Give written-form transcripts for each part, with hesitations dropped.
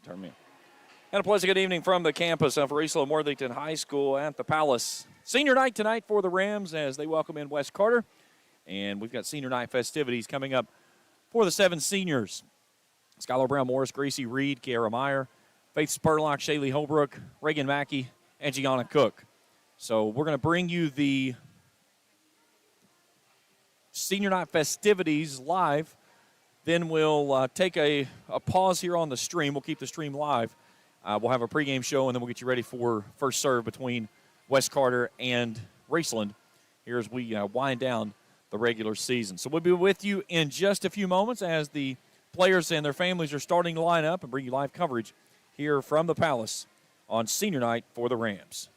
Turn me. And a pleasant good evening from the campus of Raceland Worthington High School at the Palace. Senior night tonight for the Rams as they welcome in Wes Carter. And we've got senior night festivities coming up for the 7 seniors. Skylar Brown Morris, Gracie Reed, Kiara Meyer, Faith Spurlock, Shaylee Holbrook, Reagan Mackey, and Gianna Cook. So we're going to bring you the senior night festivities live. Then we'll take a pause here on the stream. We'll keep the stream live. We'll have a pregame show, and then we'll get you ready for first serve between Wes Carter and Raceland here as we wind down the regular season. So we'll be with you in just a few moments as the players and their families are starting to line up and bring you live coverage here from the Palace on senior night for the Rams.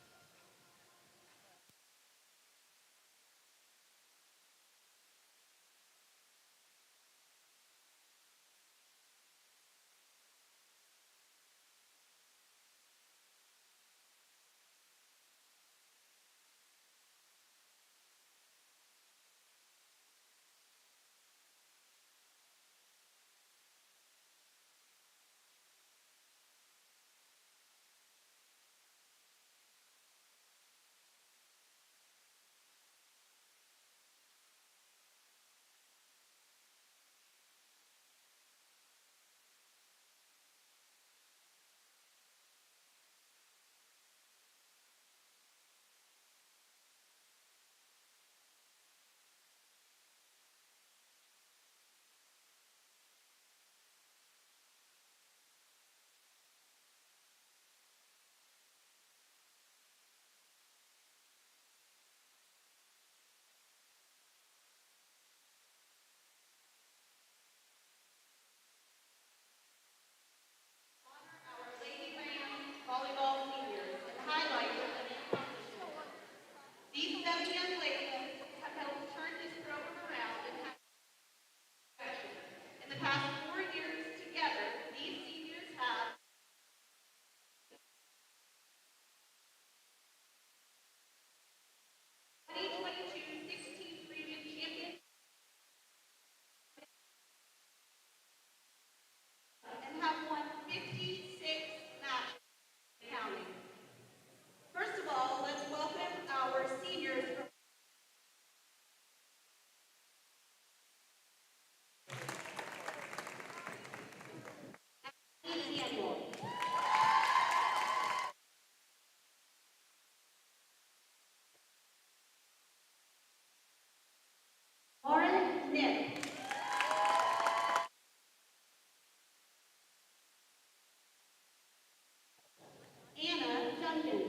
Volleyball seniors and highlight their many accomplishments. These 7 young ladies have helped turn this program around and have direction. In the past 4 years together, these seniors have 2022-16 region champions and have won 56 matches counting. First of all, let's welcome our seniors from Samuel, Lauren Nick, Anna Duncan,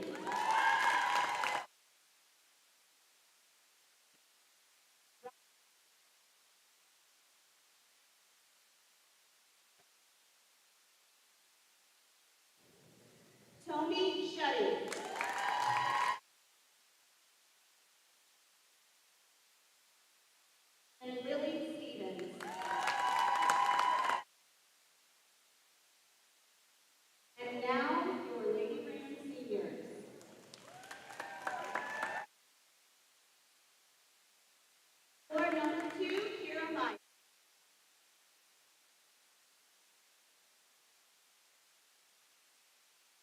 Tony Shuddy, and Lily Stevens. And now, your Lady Rams seniors. For number 2, Kira Meyer.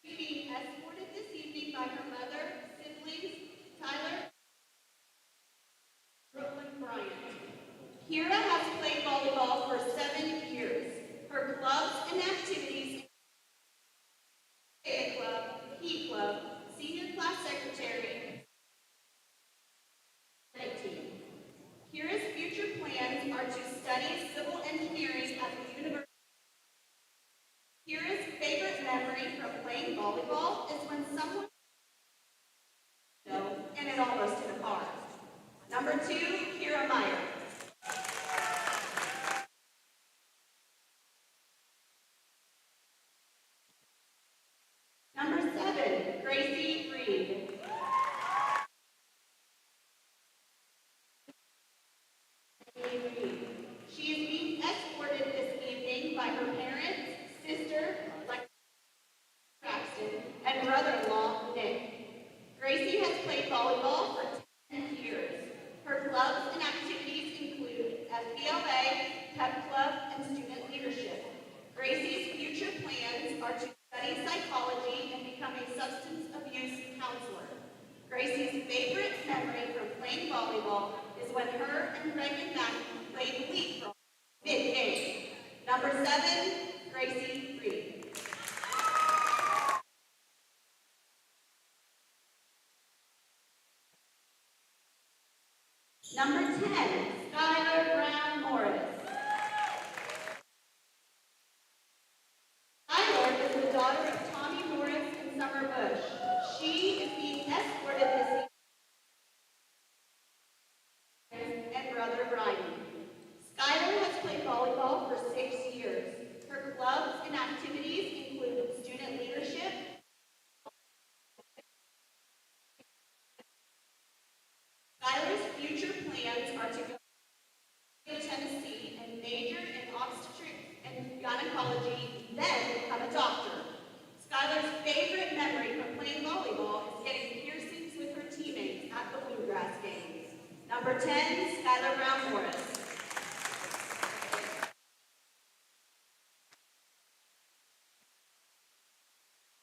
Being escorted this evening by her mother, siblings, Tyler, Brooklyn Bryant. Kira has played volleyball for 7 years. Her clubs and activities include club, Heat Club, senior class secretary, team. Kira's future plans are to study civil engineering at the university. Kira's favorite memory from playing volleyball is when someone and it almost hit a car. Number 2, Kira Meyer. Number 7, Gracie Reed. She is being escorted this evening by her parents, sister, Braxton, and brother-in-law, Nick. Gracie has played volleyball for 10 years. Her clubs and activities include FBLA, Pep Club, and student leadership. Gracie's future plans are to study psychology and become a substance abuse counselor. Gracie's favorite memory from playing volleyball is when her and Reagan Mackey played leapfrog mid-game. Number 7, Gracie Reed. Number 10, Skylar Brown Morris. Skylar is the daughter of Tommy Morris and Summer Bush. She is being escorted this evening and brother Brian. Skylar has played volleyball for 6 years. Her clubs and activities include student leadership, Skylar's future plans are to go to Tennessee and major in obstetrics and gynecology, then become a doctor. Skylar's favorite memory from playing volleyball is getting piercings with her teammates at the Bluegrass games. Number 10, Skylar Brown Morris.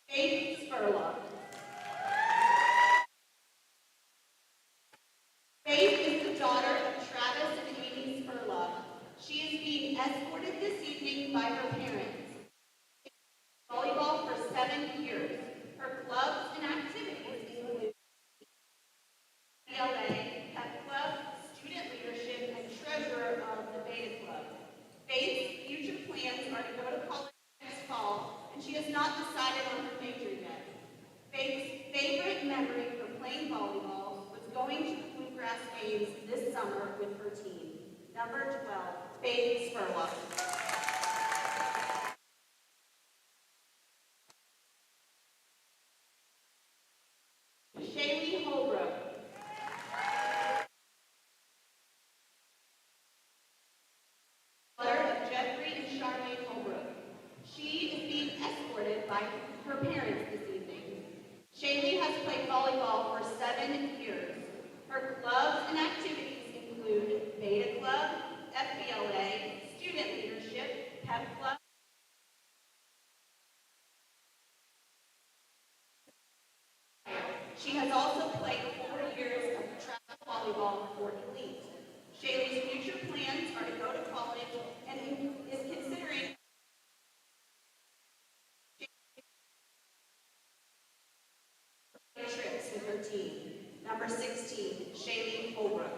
Faith Spurlock. Faith is the daughter of Travis and Amy Spurlock. She is being escorted this evening by her parents. Volleyball for 7 years. Her clubs and activities include PLA, Pep Club, student leadership, and treasurer of the Beta Club. Faith's future plans are to go to college next fall, and she has not decided on her major yet. Faith's favorite memory from playing volleyball was going to the Bluegrass games this summer with her team. Number 12, Faith Spurlock. Shaylee Holbrook. Daughter of Jeffrey and Charmaine Holbrook. She is being escorted by her parents this evening. Shaylee has played volleyball for 7 years. Her clubs and activities include Beta Club, FBLA, student leadership, Pep Club. She has also played 4 years of travel volleyball for Elite. Shaylee's future plans are to go to college and is considering trips with her team. Number 16, Shaylee Holbrook.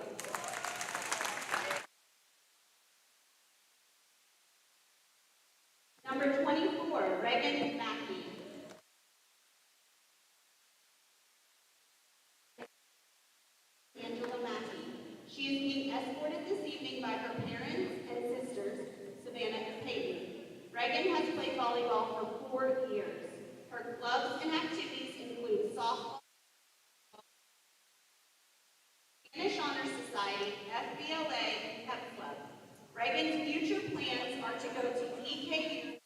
Number 24, Reagan Mackey. Angela Mackey. She is being escorted this evening by her parents and sisters, Savannah and Peyton. Reagan has played volleyball for 4 years. Her clubs and activities include softball, Spanish Honor Society, FBLA, and Pep Club. Reagan's future plans are to go to EKU,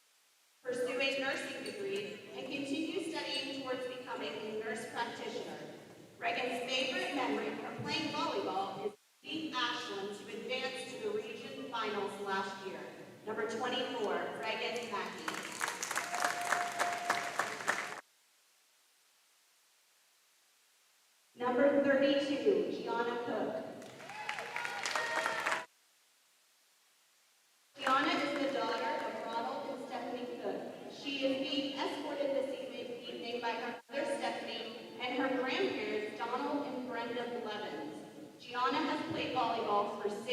pursue a nursing degree, and continue studying towards becoming a nurse practitioner. Reagan's favorite memory from playing volleyball is beating Ashland to advance to the region finals last year. Number 24, Reagan Mackey. Number 32, Gianna Cook. Gianna is the daughter of Ronald and Stephanie Cook. She is being escorted this evening by her mother Stephanie and her grandparents Donald and Brenda Blevins. Gianna has played volleyball for 6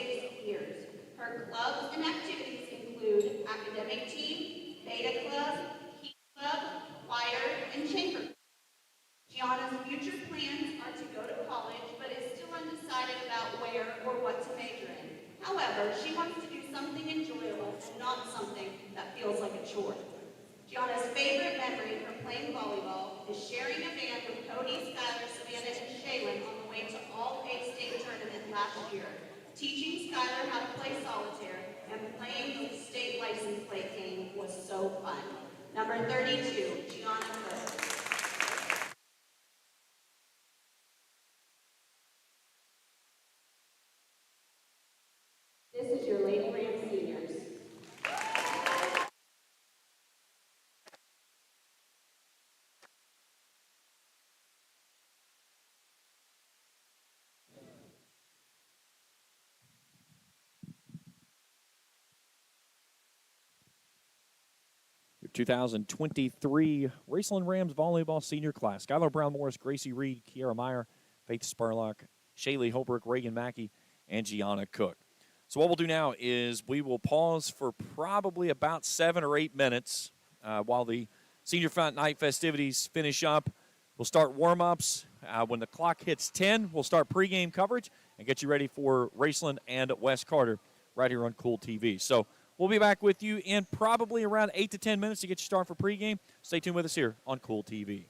years. Her clubs and activities include academic team, Beta Club, Heat Club, choir, and chamber. Gianna's future plans are to go to college, but is still undecided about where or what to major in. However, she wants to do something enjoyable and not something that feels like a chore. Gianna's favorite memory from playing volleyball is sharing a band with Cody, Skylar, Savannah, and Shaylin on the way to All-A State Tournament last year, teaching Skylar how to play solitaire, and playing the state license plate game was so fun. Number 32, Gianna Cook. This is your Lady Ram seniors. 2023 Raceland Rams volleyball senior class. Skylar Brown Morris, Gracie Reed, Kiara Meyer, Faith Spurlock, Shaylee Holbrook, Reagan Mackey, and Gianna Cook. So what we'll do now is we will pause for probably about 7 or 8 minutes while the senior night festivities finish up. We'll start warm-ups. When the clock hits 10, we'll start pregame coverage and get you ready for Raceland and West Carter right here on Kool TV. So we'll be back with you in probably around 8 to 10 minutes to get you started for pregame. Stay tuned with us here on Kool TV.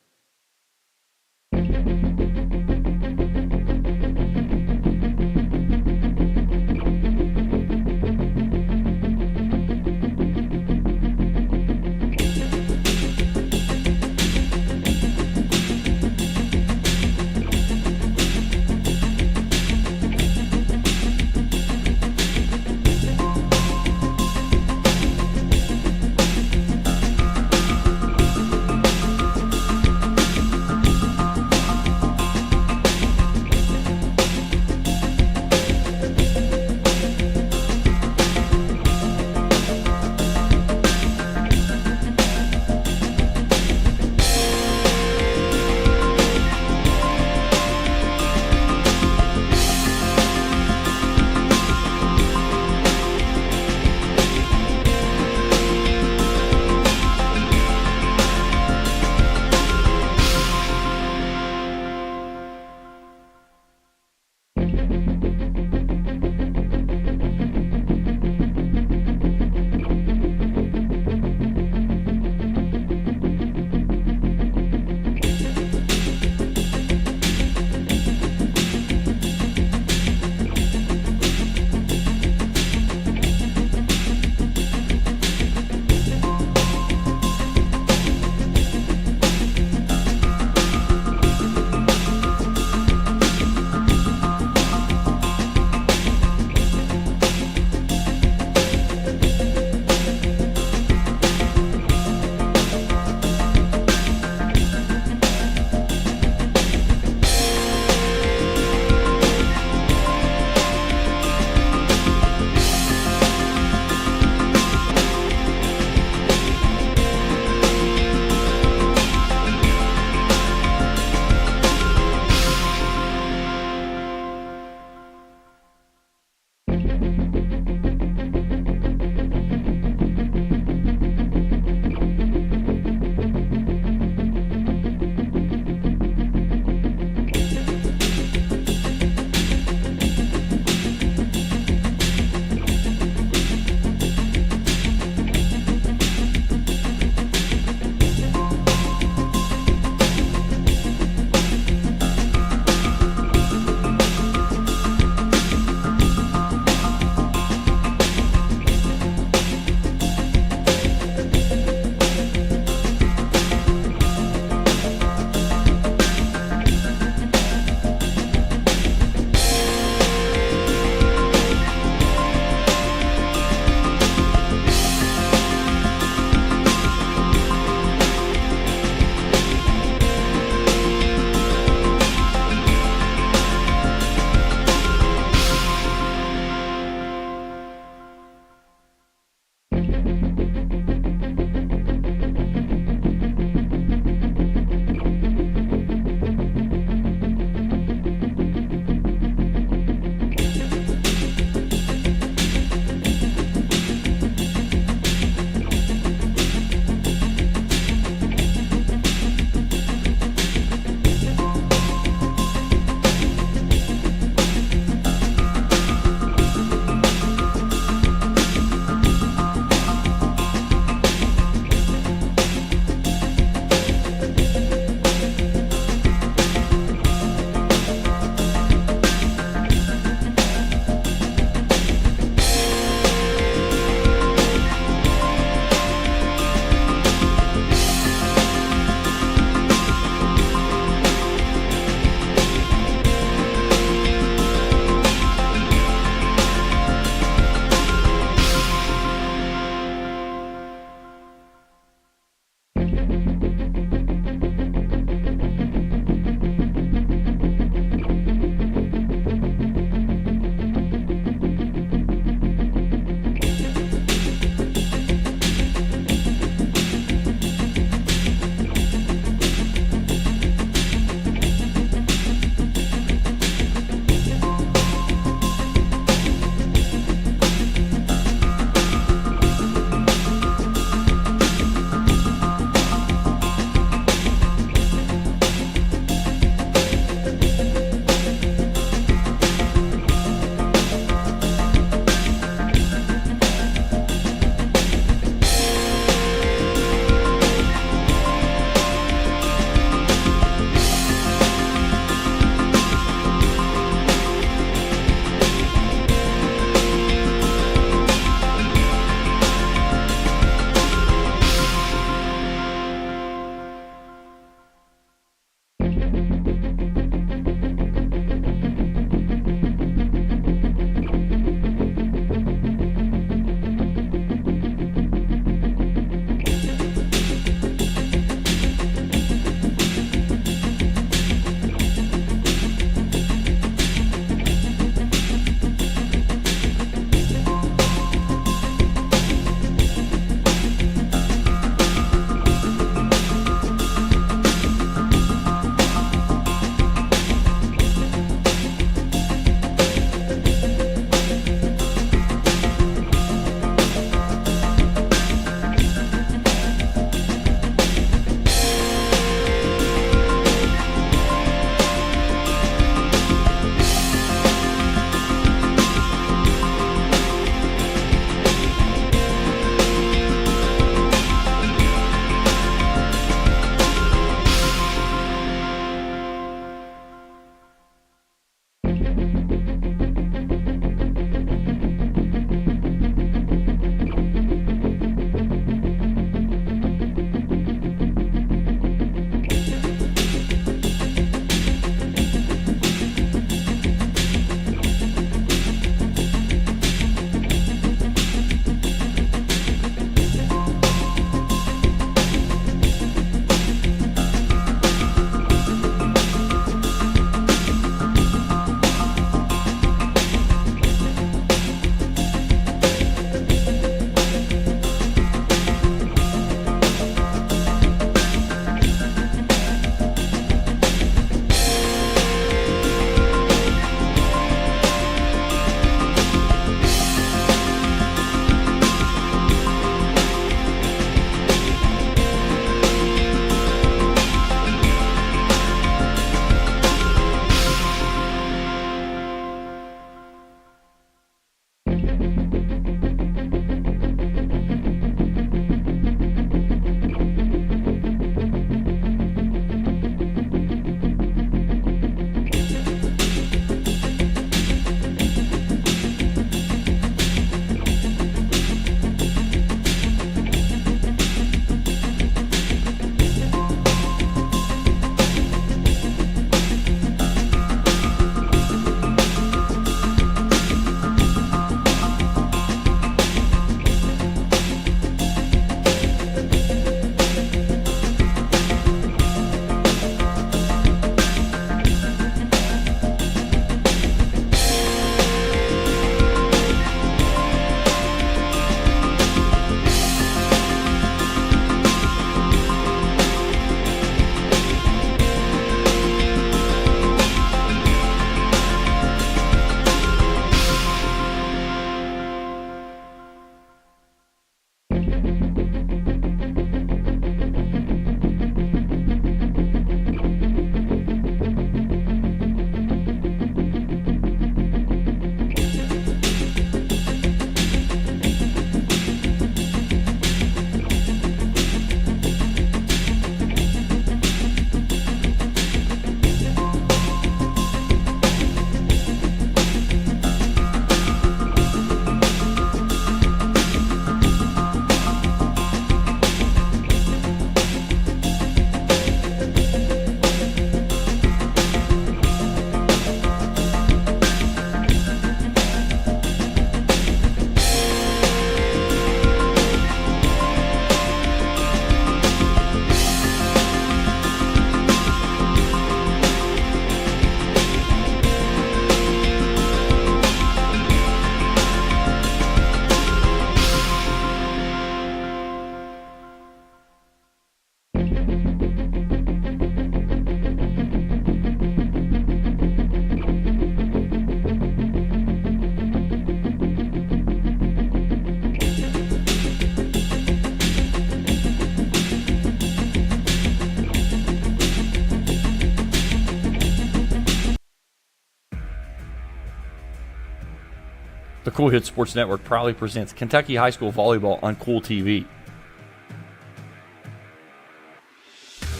The Kool Hit Sports Network proudly presents Kentucky High School Volleyball on Kool TV.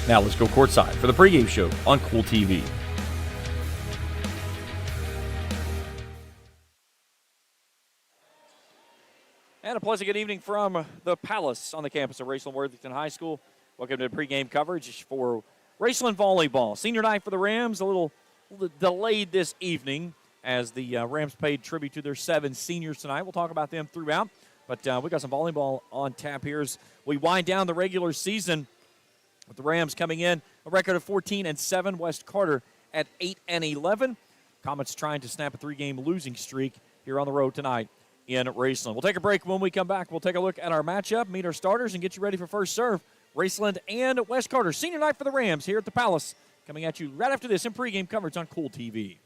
Now let's go courtside for the pregame show on Kool TV. And a pleasant good evening from the Palace on the campus of Raceland Worthington High School. Welcome to pregame coverage for Raceland Volleyball. Senior night for the Rams, a little delayed this evening as the Rams paid tribute to their 7 seniors tonight. We'll talk about them throughout, but we got some volleyball on tap here as we wind down the regular season with the Rams coming in a record of 14-7. West Carter at 8-11. Comets trying to snap a 3-game losing streak here on the road tonight in Raceland. We'll take a break. When we come back, we'll take a look at our matchup, meet our starters, and get you ready for first serve. Raceland and West Carter. Senior night for the Rams here at the Palace. Coming at you right after this in pregame coverage on Kool TV.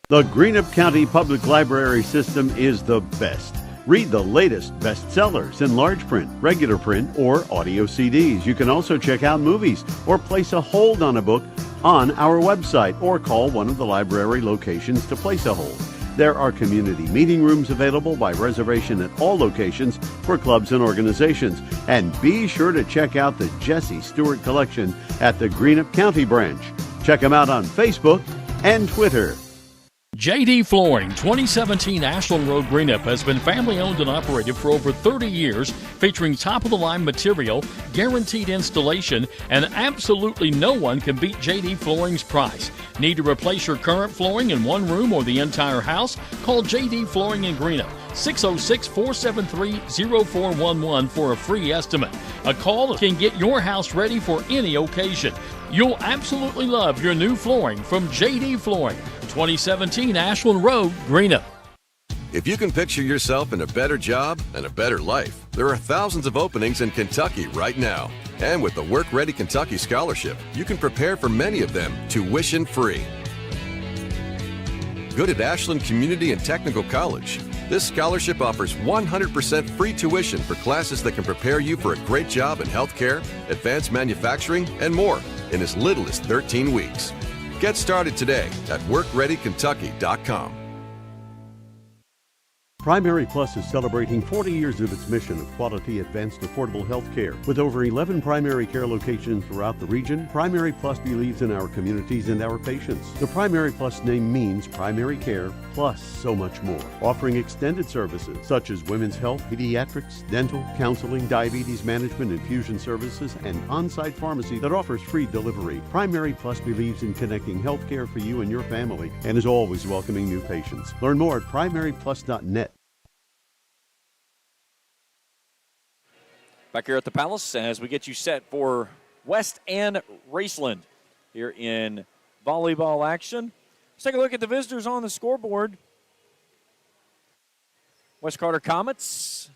The Greenup County Public Library system is the best. Read the latest bestsellers in large print, regular print, or audio CDs. You can also check out movies or place a hold on a book on our website or call one of the library locations to place a hold. There are community meeting rooms available by reservation at all locations for clubs and organizations. And be sure to check out the Jesse Stewart collection at the Greenup County branch. Check them out on Facebook and Twitter. JD Flooring, 2017 Ashland Road Greenup has been family owned and operated for over 30 years, featuring top-of-the-line material, guaranteed installation, and absolutely no one can beat JD Flooring's price. Need to replace your current flooring in one room or the entire house? Call JD Flooring in Greenup, 606-473-0411 for a free estimate. A call can get your house ready for any occasion. You'll absolutely love your new flooring from JD Flooring, 2017 Ashland Road, Greenup. If you can picture yourself in a better job and a better life, there are thousands of openings in Kentucky right now. And with the Work Ready Kentucky Scholarship, you can prepare for many of them tuition free. Good at Ashland Community and Technical College. This scholarship offers 100% free tuition for classes that can prepare you for a great job in healthcare, advanced manufacturing, and more in as little as 13 weeks. Get started today at WorkReadyKentucky.com. Primary Plus is celebrating 40 years of its mission of quality, advanced, affordable health care. With over 11 primary care locations throughout the region, Primary Plus believes in our communities and our patients. The Primary Plus name means primary care plus so much more. Offering extended services such as women's health, pediatrics, dental, counseling, diabetes management, infusion services, and on-site pharmacy that offers free delivery. Primary Plus believes in connecting health care for you and your family and is always welcoming new patients. Learn more at primaryplus.net. Back here at the Palace as we get you set for West and Raceland here in volleyball action. Let's take a look at the visitors on the scoreboard. West Carter Comets,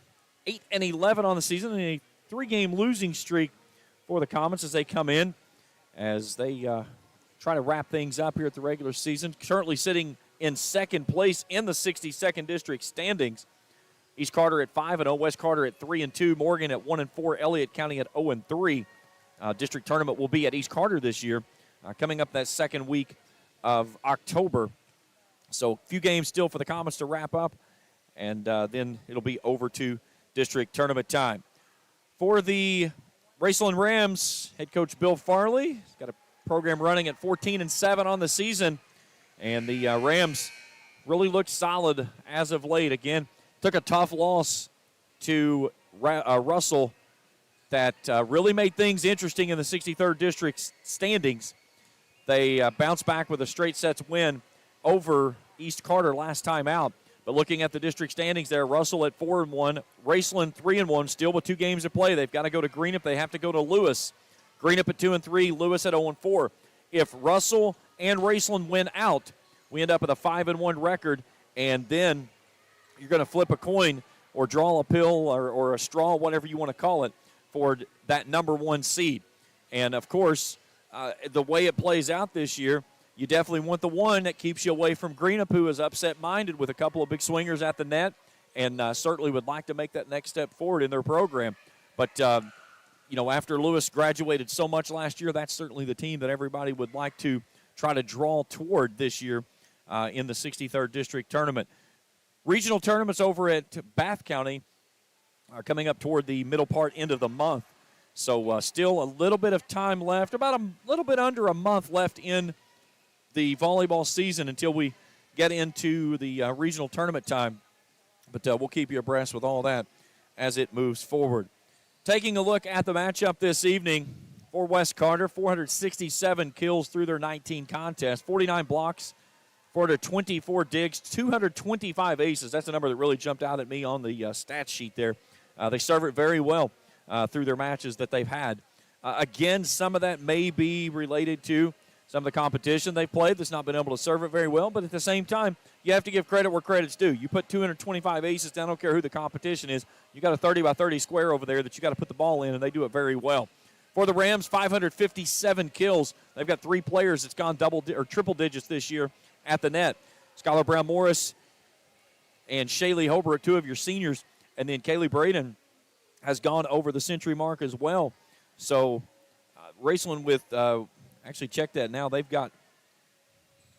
8-11 on the season, and a 3-game losing streak for the Comets as they come in, as they try to wrap things up here at the regular season. Currently sitting in second place in the 62nd District standings. East Carter at 5-0, West Carter at 3-2, Morgan at 1-4, Elliott County at 0-3. District tournament will be at East Carter this year, coming up that second week of October. So a few games still for the Comets to wrap up, and then it'll be over to district tournament time. For the Raceland Rams, head coach Bill Farley has got a program running at 14-7 on the season, and the Rams really looked solid as of late. Again, took a tough loss to Russell that really made things interesting in the 63rd District standings. They bounced back with a straight sets win over East Carter last time out. But looking at the district standings there, Russell at 4-1, Raceland 3-1, still with 2 games to play. They've got to go to Greenup. They have to go to Lewis. Greenup at 2-3, Lewis at 0-4. If Russell and Raceland win out, we end up with a 5-1 record, and then you're going to flip a coin or draw a pill or a straw, whatever you want to call it, for that number 1 seed. And, of course, the way it plays out this year, you definitely want the one that keeps you away from Greenup, who is upset-minded with a couple of big swingers at the net and certainly would like to make that next step forward in their program. But, after Lewis graduated so much last year, that's certainly the team that everybody would like to try to draw toward this year in the 63rd District Tournament. Regional tournaments over at Bath County are coming up toward the middle end of the month. So still a little bit of time left, about a little bit under a month left in the volleyball season until we get into the regional tournament time. But we'll keep you abreast with all that as it moves forward. Taking a look at the matchup this evening for West Carter, 467 kills through their 19 contests, 49 blocks, 424 digs, 225 aces. That's a number that really jumped out at me on the stat sheet there. They serve it very well through their matches that they've had. Again, some of that may be related to some of the competition they've played that's not been able to serve it very well, but at the same time, you have to give credit where credit's due. You put 225 aces down, I don't care who the competition is. You got a 30 by 30 square over there that you got to put the ball in, and they do it very well. For the Rams, 557 kills. They've got 3 players that's gone triple digits this year at the net. Skylar Brown-Morris and Shaylee Holbrook, 2 of your seniors, and then Kaylee Braden has gone over the century mark as well. So Raceland with actually check that now. They've got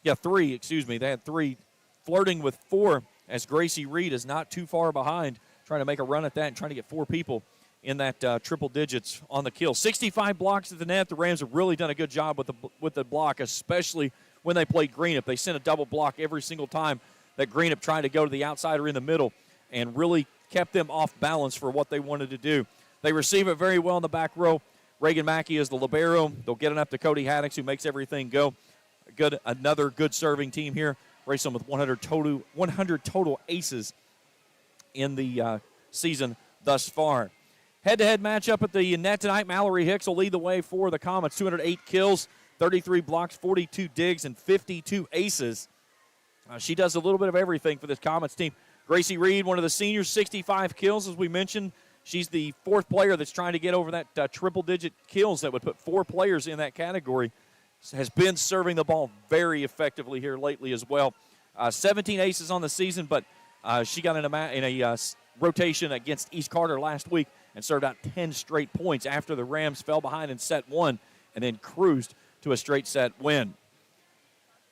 3, They had 3, flirting with 4 as Gracie Reed is not too far behind, trying to make a run at that and trying to get 4 people in that triple digits on the kill. 65 blocks at the net. The Rams have really done a good job with the block, especially when they played Greenup. They sent a double block every single time that Greenup tried to go to the outside or in the middle and really kept them off balance for what they wanted to do. They receive it very well in the back row. Reagan Mackey is the libero. They'll get it up to Cody Haddix, who makes everything go. Another good serving team here. Raceland with 100 total aces in the season thus far. Head-to-head matchup at the net tonight. Mallory Hicks will lead the way for the Comets. 208 kills, 33 blocks, 42 digs, and 52 aces. She does a little bit of everything for this Comets team. Gracie Reed, one of the seniors, 65 kills, as we mentioned. She's the 4th player that's trying to get over that triple-digit kills that would put 4 players in that category. Has been serving the ball very effectively here lately as well. 17 aces on the season, but she got in a rotation against East Carter last week and served out 10 straight points after the Rams fell behind in set 1 and then cruised to a straight set win.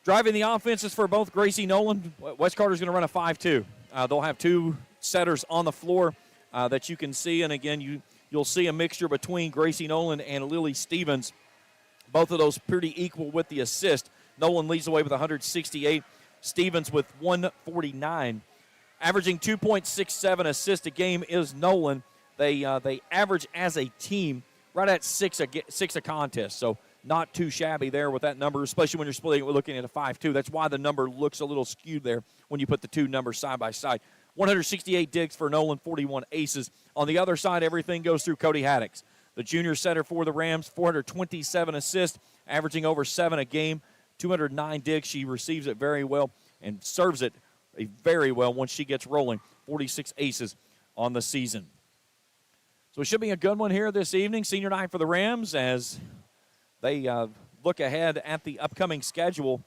Driving the offenses for both Gracie Nolan, West Carter's going to run a 5-2. They'll have 2 setters on the floor that you can see, and again, you'll see a mixture between Gracie Nolan and Lily Stevens. Both of those pretty equal with the assist. Nolan leads the way with 168. Stevens with 149. Averaging 2.67 assists a game is Nolan. They average as a team right at 6 a contest. So not too shabby there with that number, especially when you're splitting. We're looking at a 5-2. That's why the number looks a little skewed there when you put the 2 numbers side by side. 168 digs for Nolan, 41 aces. On the other side, everything goes through Cody Haddix. The junior setter for the Rams, 427 assists, averaging over 7 a game, 209 digs. She receives it very well and serves it very well once she gets rolling. 46 aces on the season. So it should be a good one here this evening. Senior night for the Rams as they look ahead at the upcoming schedule.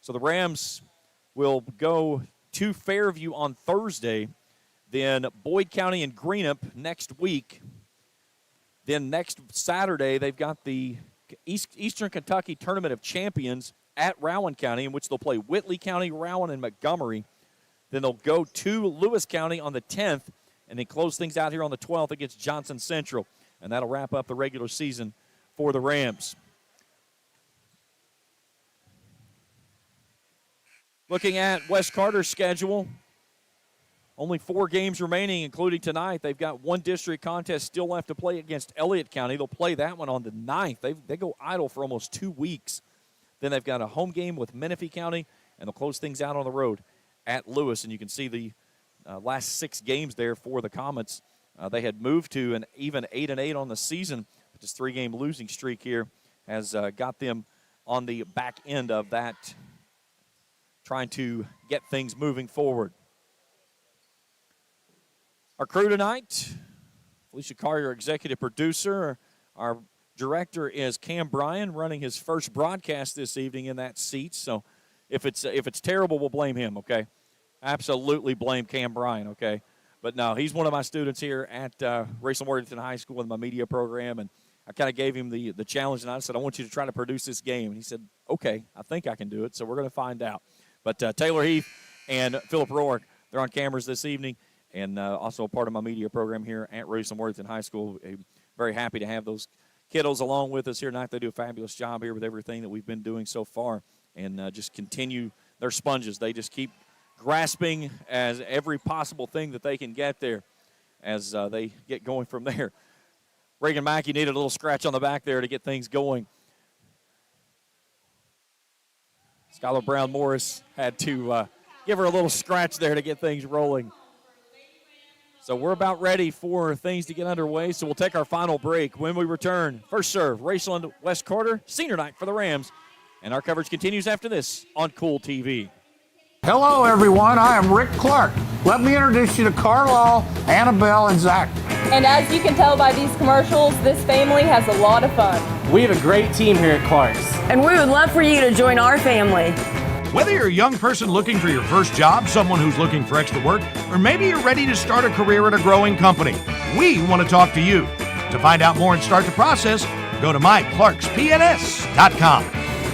So the Rams will go to Fairview on Thursday, then Boyd County and Greenup next week. Then next Saturday, they've got the Eastern Kentucky Tournament of Champions at Rowan County, in which they'll play Whitley County, Rowan, and Montgomery. Then they'll go to Lewis County on the 10th, and then close things out here on the 12th against Johnson Central. And that'll wrap up the regular season for the Rams. Looking at West Carter's schedule, only 4 games remaining, including tonight. They've got 1 district contest still left to play against Elliott County. They'll play that one on the 9th. They go idle for almost 2 weeks. Then they've got a home game with Menifee County, and they'll close things out on the road at Lewis. And you can see the last 6 games there for the Comets. They had moved to an even 8-8 on the season, but this 3-game losing streak here has got them on the back end of that, trying to get things moving forward. Our crew tonight, Felicia Carrier, executive producer. Our director is Cam Bryan, running his first broadcast this evening in that seat. So if it's terrible, we'll blame him, okay? Absolutely blame Cam Bryan, okay? But no, he's one of my students here at Raceland Worthington High School in my media program, and I kind of gave him the challenge, and I said, I want you to try to produce this game. And he said, okay, I think I can do it, so we're going to find out. But Taylor Heath and Philip Rourke they're on cameras this evening, and also a part of my media program here at Raceland Worthington High School. Very happy to have those kiddos along with us here tonight. They do a fabulous job here with everything that we've been doing so far, and just continue their sponges. They just keep grasping as every possible thing that they can get there as they get going from there. Reagan Mackey needed a little scratch on the back there to get things going. Skylar Brown Morris had to give her a little scratch there to get things rolling. So we're about ready for things to get underway, so we'll take our final break. When we return, first serve, Raceland West Carter, senior night for the Rams. And our coverage continues after this on Kool TV. Hello, everyone. I am Rick Clark. Let me introduce you to Carlisle, Annabelle, and Zach. And as you can tell by these commercials, this family has a lot of fun. We have a great team here at Clark's. And we would love for you to join our family. Whether you're a young person looking for your first job, someone who's looking for extra work, or maybe you're ready to start a career at a growing company, we want to talk to you. To find out more and start the process, go to myclarkspns.com.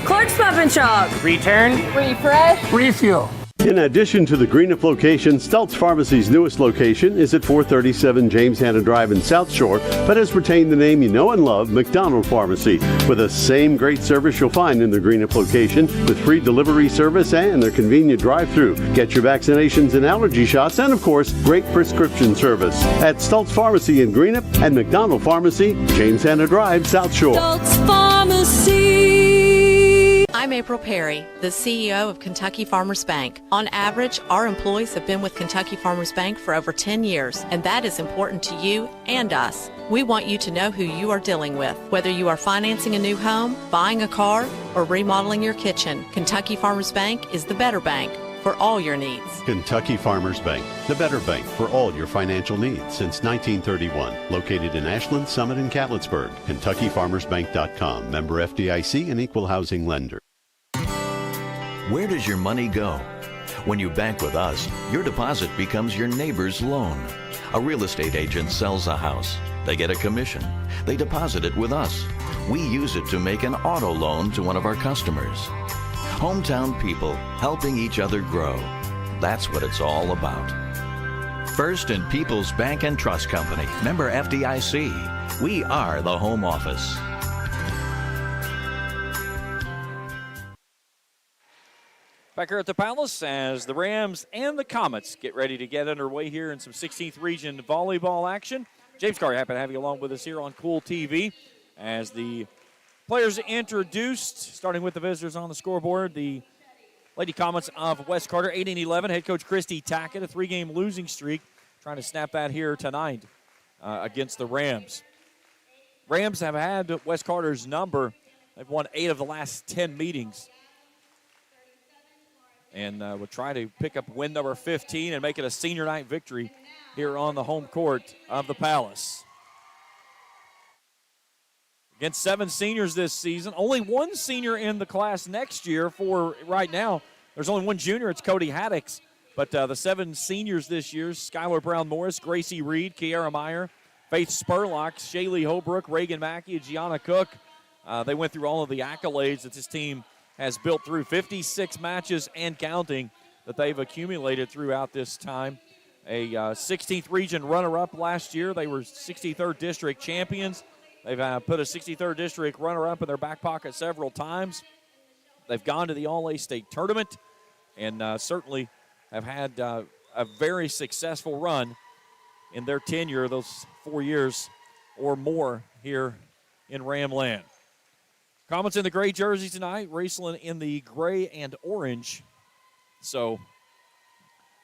Clark's Pub and Shop. Return, Refresh, Refuel. In addition to the Greenup location, Stultz Pharmacy's newest location is at 437 James Hanna Drive in South Shore, but has retained the name you know and love, McDonald Pharmacy, with the same great service you'll find in the Greenup location, with free delivery service and their convenient drive-thru. Get your vaccinations and allergy shots, and of course, great prescription service at Stultz Pharmacy in Greenup and McDonald Pharmacy, James Hanna Drive, South Shore. Stultz Pharmacy. I'm April Perry, the CEO of Kentucky Farmers Bank. On average, our employees have been with Kentucky Farmers Bank for over 10 years, and that is important to you and us. We want you to know who you are dealing with. Whether you are financing a new home, buying a car, or remodeling your kitchen, Kentucky Farmers Bank is the better bank for all your needs. Kentucky Farmers Bank, the better bank for all your financial needs since 1931. Located in Ashland, Summit, and Catlettsburg. KentuckyFarmersBank.com. Member FDIC and Equal Housing Lender. Where does your money go? When you bank with us, your deposit becomes your neighbor's loan. A real estate agent sells a house. They get a commission. They deposit it with us. We use it to make an auto loan to one of our customers. Hometown people helping each other grow. That's what it's all about. First and People's Bank and Trust Company. Member FDIC. We are the home office. Back here at the Palace as the Rams and the Comets get ready to get underway here in some 16th Region volleyball action. James Carr, happy to have you along with us here on Kool TV as the players introduced, starting with the visitors on the scoreboard. The Lady Comets of West Carter, 8-11. Head coach Christy Tackett, a 3-game losing streak, trying to snap that here tonight against the Rams. Rams have had West Carter's number. They've won 8 of the last 10 meetings. And we'll try to pick up win number 15 and make it a senior night victory here on the home court of the Palace. Against 7 seniors this season. Only 1 senior in the class next year for right now. There's only 1 junior. It's Cody Haddix. But the 7 seniors this year, Skylar Brown Morris, Gracie Reed, Kiara Meyer, Faith Spurlock, Shaylee Holbrook, Reagan Mackey, Gianna Cook. They went through all of the accolades that this team has built through 56 matches and counting that they've accumulated throughout this time. A 16th region runner-up last year. They were 63rd district champions. They've put a 63rd district runner-up in their back pocket several times. They've gone to the All-A-State tournament and certainly have had a very successful run in their tenure, those 4 years or more here in Ramland. Comets in the gray jersey tonight, Raceland in the gray and orange. So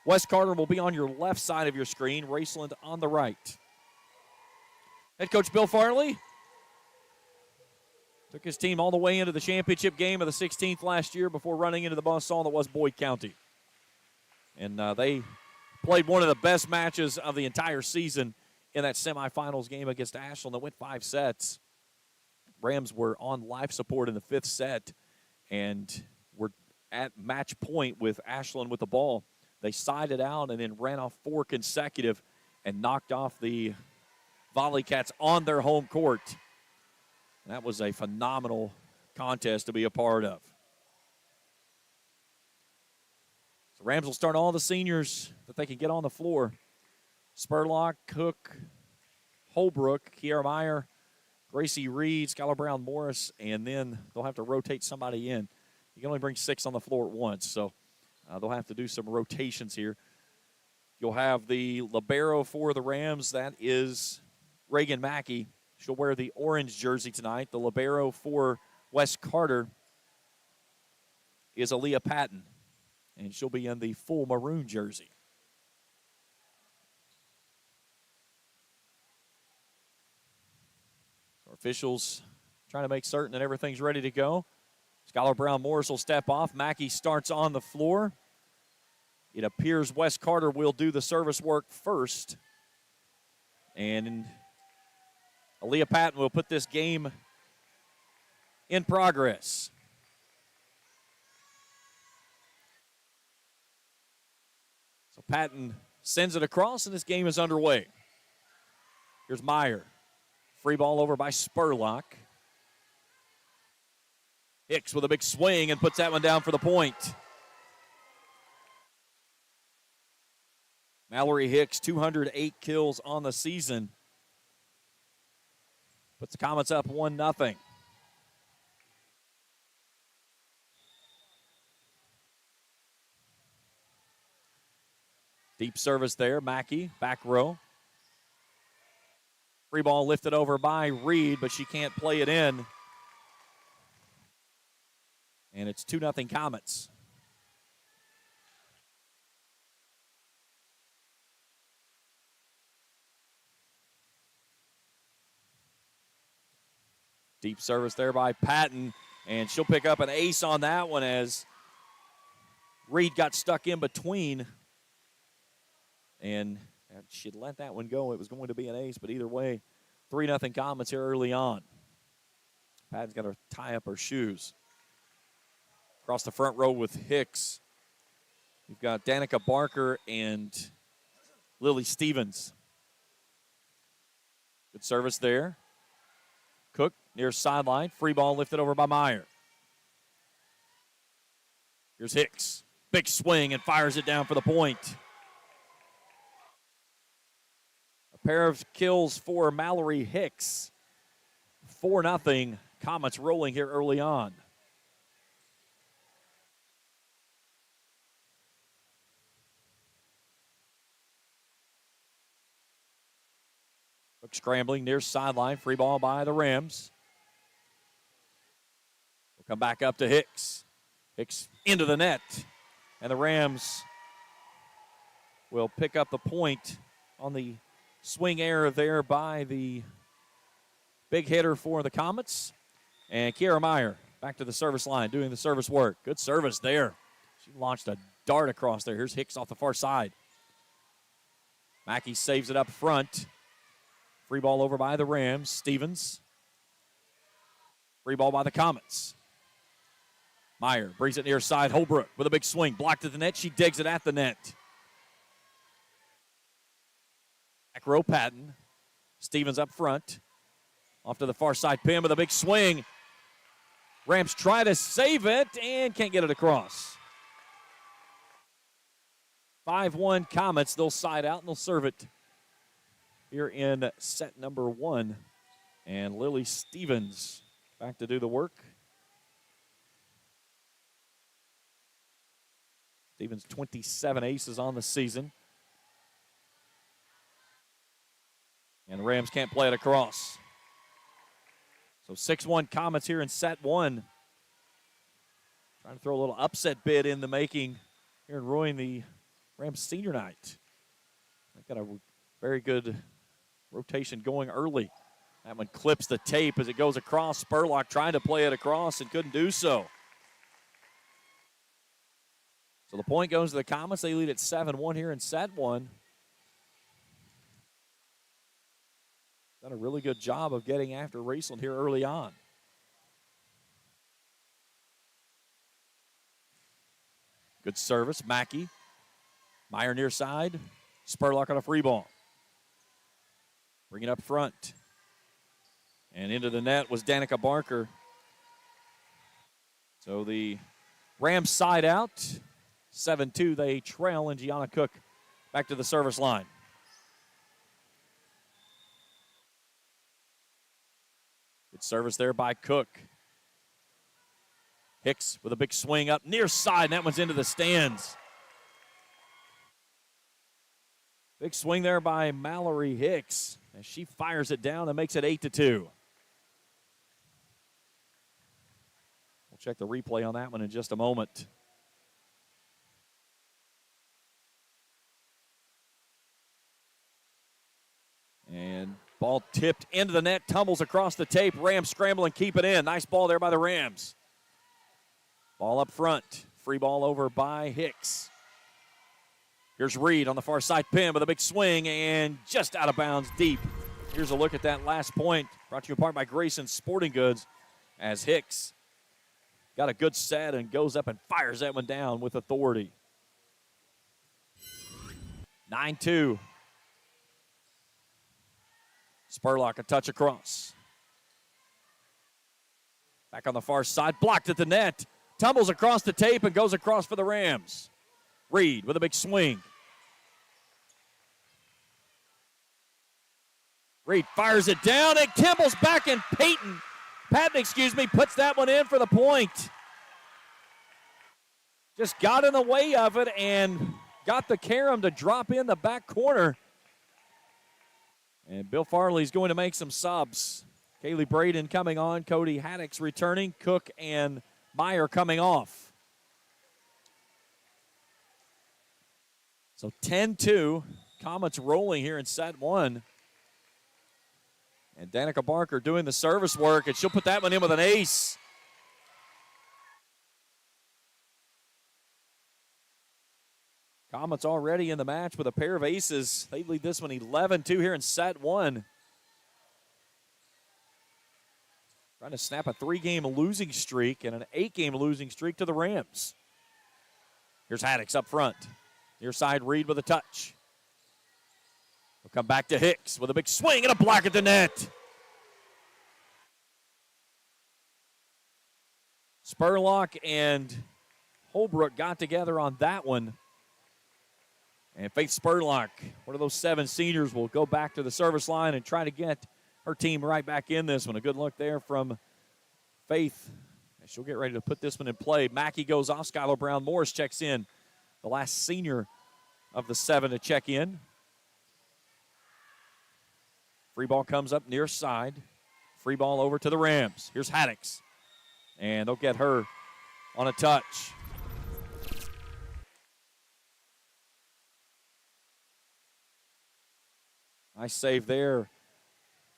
West Carter will be on your left side of your screen, Raceland on the right. Head coach Bill Farley took his team all the way into the championship game of the 16th last year before running into the buzzsaw that was Boyd County. And they played one of the best matches of the entire season in that semifinals game against Ashland that went 5 sets. Rams were on life support in the 5th set and were at match point with Ashland with the ball. They sided out and then ran off 4 consecutive and knocked off the Volley Cats on their home court. And that was a phenomenal contest to be a part of. So Rams will start all the seniors that they can get on the floor. Spurlock, Cook, Holbrook, Kiara Meyer, Gracie Reed, Skylar Brown Morris, and then they'll have to rotate somebody in. You can only bring 6 on the floor at once, so they'll have to do some rotations here. You'll have the libero for the Rams. That is Reagan Mackey. She'll wear the orange jersey tonight. The libero for West Carter is Aaliyah Patton, and she'll be in the full maroon jersey. So officials trying to make certain that everything's ready to go. Skylar Brown Morris will step off. Mackey starts on the floor. It appears West Carter will do the service work first. And Aaliyah Patton will put this game in progress. So Patton sends it across, and this game is underway. Here's Meyer. Free ball over by Spurlock. Hicks with a big swing and puts that one down for the point. Mallory Hicks, 208 kills on the season. Puts the Comets up 1-0. Deep service there, Mackey, back row. Free ball lifted over by Reed, but she can't play it in. And it's 2-0 Comets. Deep service there by Patton, and she'll pick up an ace on that one as Reed got stuck in between. And she'd let that one go. It was going to be an ace, but either way, 3-0 Comets here early on. Patton's got to tie up her shoes. Across the front row with Hicks, you've got Danica Barker and Lily Stevens. Good service there. Cook near sideline. Free ball lifted over by Meyer. Here's Hicks. Big swing and fires it down for the point. A pair of kills for Mallory Hicks. 4-0. Comets rolling here early on. Cook scrambling near sideline. Free ball by the Rams. We'll come back up to Hicks. Hicks into the net. And the Rams will pick up the point on the swing error there by the big hitter for the Comets. And Kiara Meyer back to the service line doing the service work. Good service there. She launched a dart across there. Here's Hicks off the far side. Mackey saves it up front. Free ball over by the Rams. Stevens. Free ball by the Comets. Meyer brings it near side. Holbrook with a big swing. Blocked at the net. She digs it at the net. Back row Patton. Stevens up front. Off to the far side pin with a big swing. Rams try to save it and can't get it across. 5-1 Comets. They'll side out and they'll serve it here in set number 1. And Lily Stevens back to do the work. Stevens 27 aces on the season. And the Rams can't play it across. So 6-1 Comets here in set 1. Trying to throw a little upset bid in the making here and ruin the Rams senior night. They've got a very good rotation going early. That one clips the tape as it goes across. Spurlock trying to play it across and couldn't do so. So the point goes to the Comets. They lead at 7-1 here in set 1. Done a really good job of getting after Raceland here early on. Good service, Mackey. Meyer near side. Spurlock on a free ball. Bring it up front. And into the net was Danica Barker. So the Rams side out. 7-2, they trail, and Gianna Cook back to the service line. Good service there by Cook. Hicks with a big swing up near side, and that one's into the stands. Big swing there by Mallory Hicks as she fires it down and makes it 8-2. We'll check the replay on that one in just a moment. And ball tipped into the net, tumbles across the tape. Rams scramble and keep it in. Nice ball there by the Rams. Ball up front. Free ball over by Hicks. Here's Reed on the far side pin with a big swing and just out of bounds deep. Here's a look at that last point, brought to you in part by Grayson Sporting Goods, as Hicks got a good set and goes up and fires that one down with authority. 9-2. Spurlock a touch across. Back on the far side, blocked at the net. Tumbles across the tape and goes across for the Rams. Reed with a big swing. Reed fires it down, and Kimball's back, and Patton puts that one in for the point. Just got in the way of it and got the carom to drop in the back corner. And Bill Farley's going to make some subs. Kaylee Braden coming on, Cody Haddix returning, Cook and Meyer coming off. So 10-2, Comets rolling here in set one. And Danica Barker doing the service work, and she'll put that one in with an ace. Comets already in the match with a pair of aces. They lead this one 11-2 here in set one. Trying to snap a 3-game losing streak and an 8-game losing streak to the Rams. Here's Haddix up front. Near side, Reed with a touch. We'll come back to Hicks with a big swing and a block at the net. Spurlock and Holbrook got together on that one. And Faith Spurlock, one of those 7 seniors, will go back to the service line and try to get her team right back in this one. A good look there from Faith. She'll get ready to put this one in play. Mackey goes off. Skylar Brown Morris checks in. The last senior of the 7 to check in. Free ball comes up near side. Free ball over to the Rams. Here's Haddix. And they'll get her on a touch. Nice save there.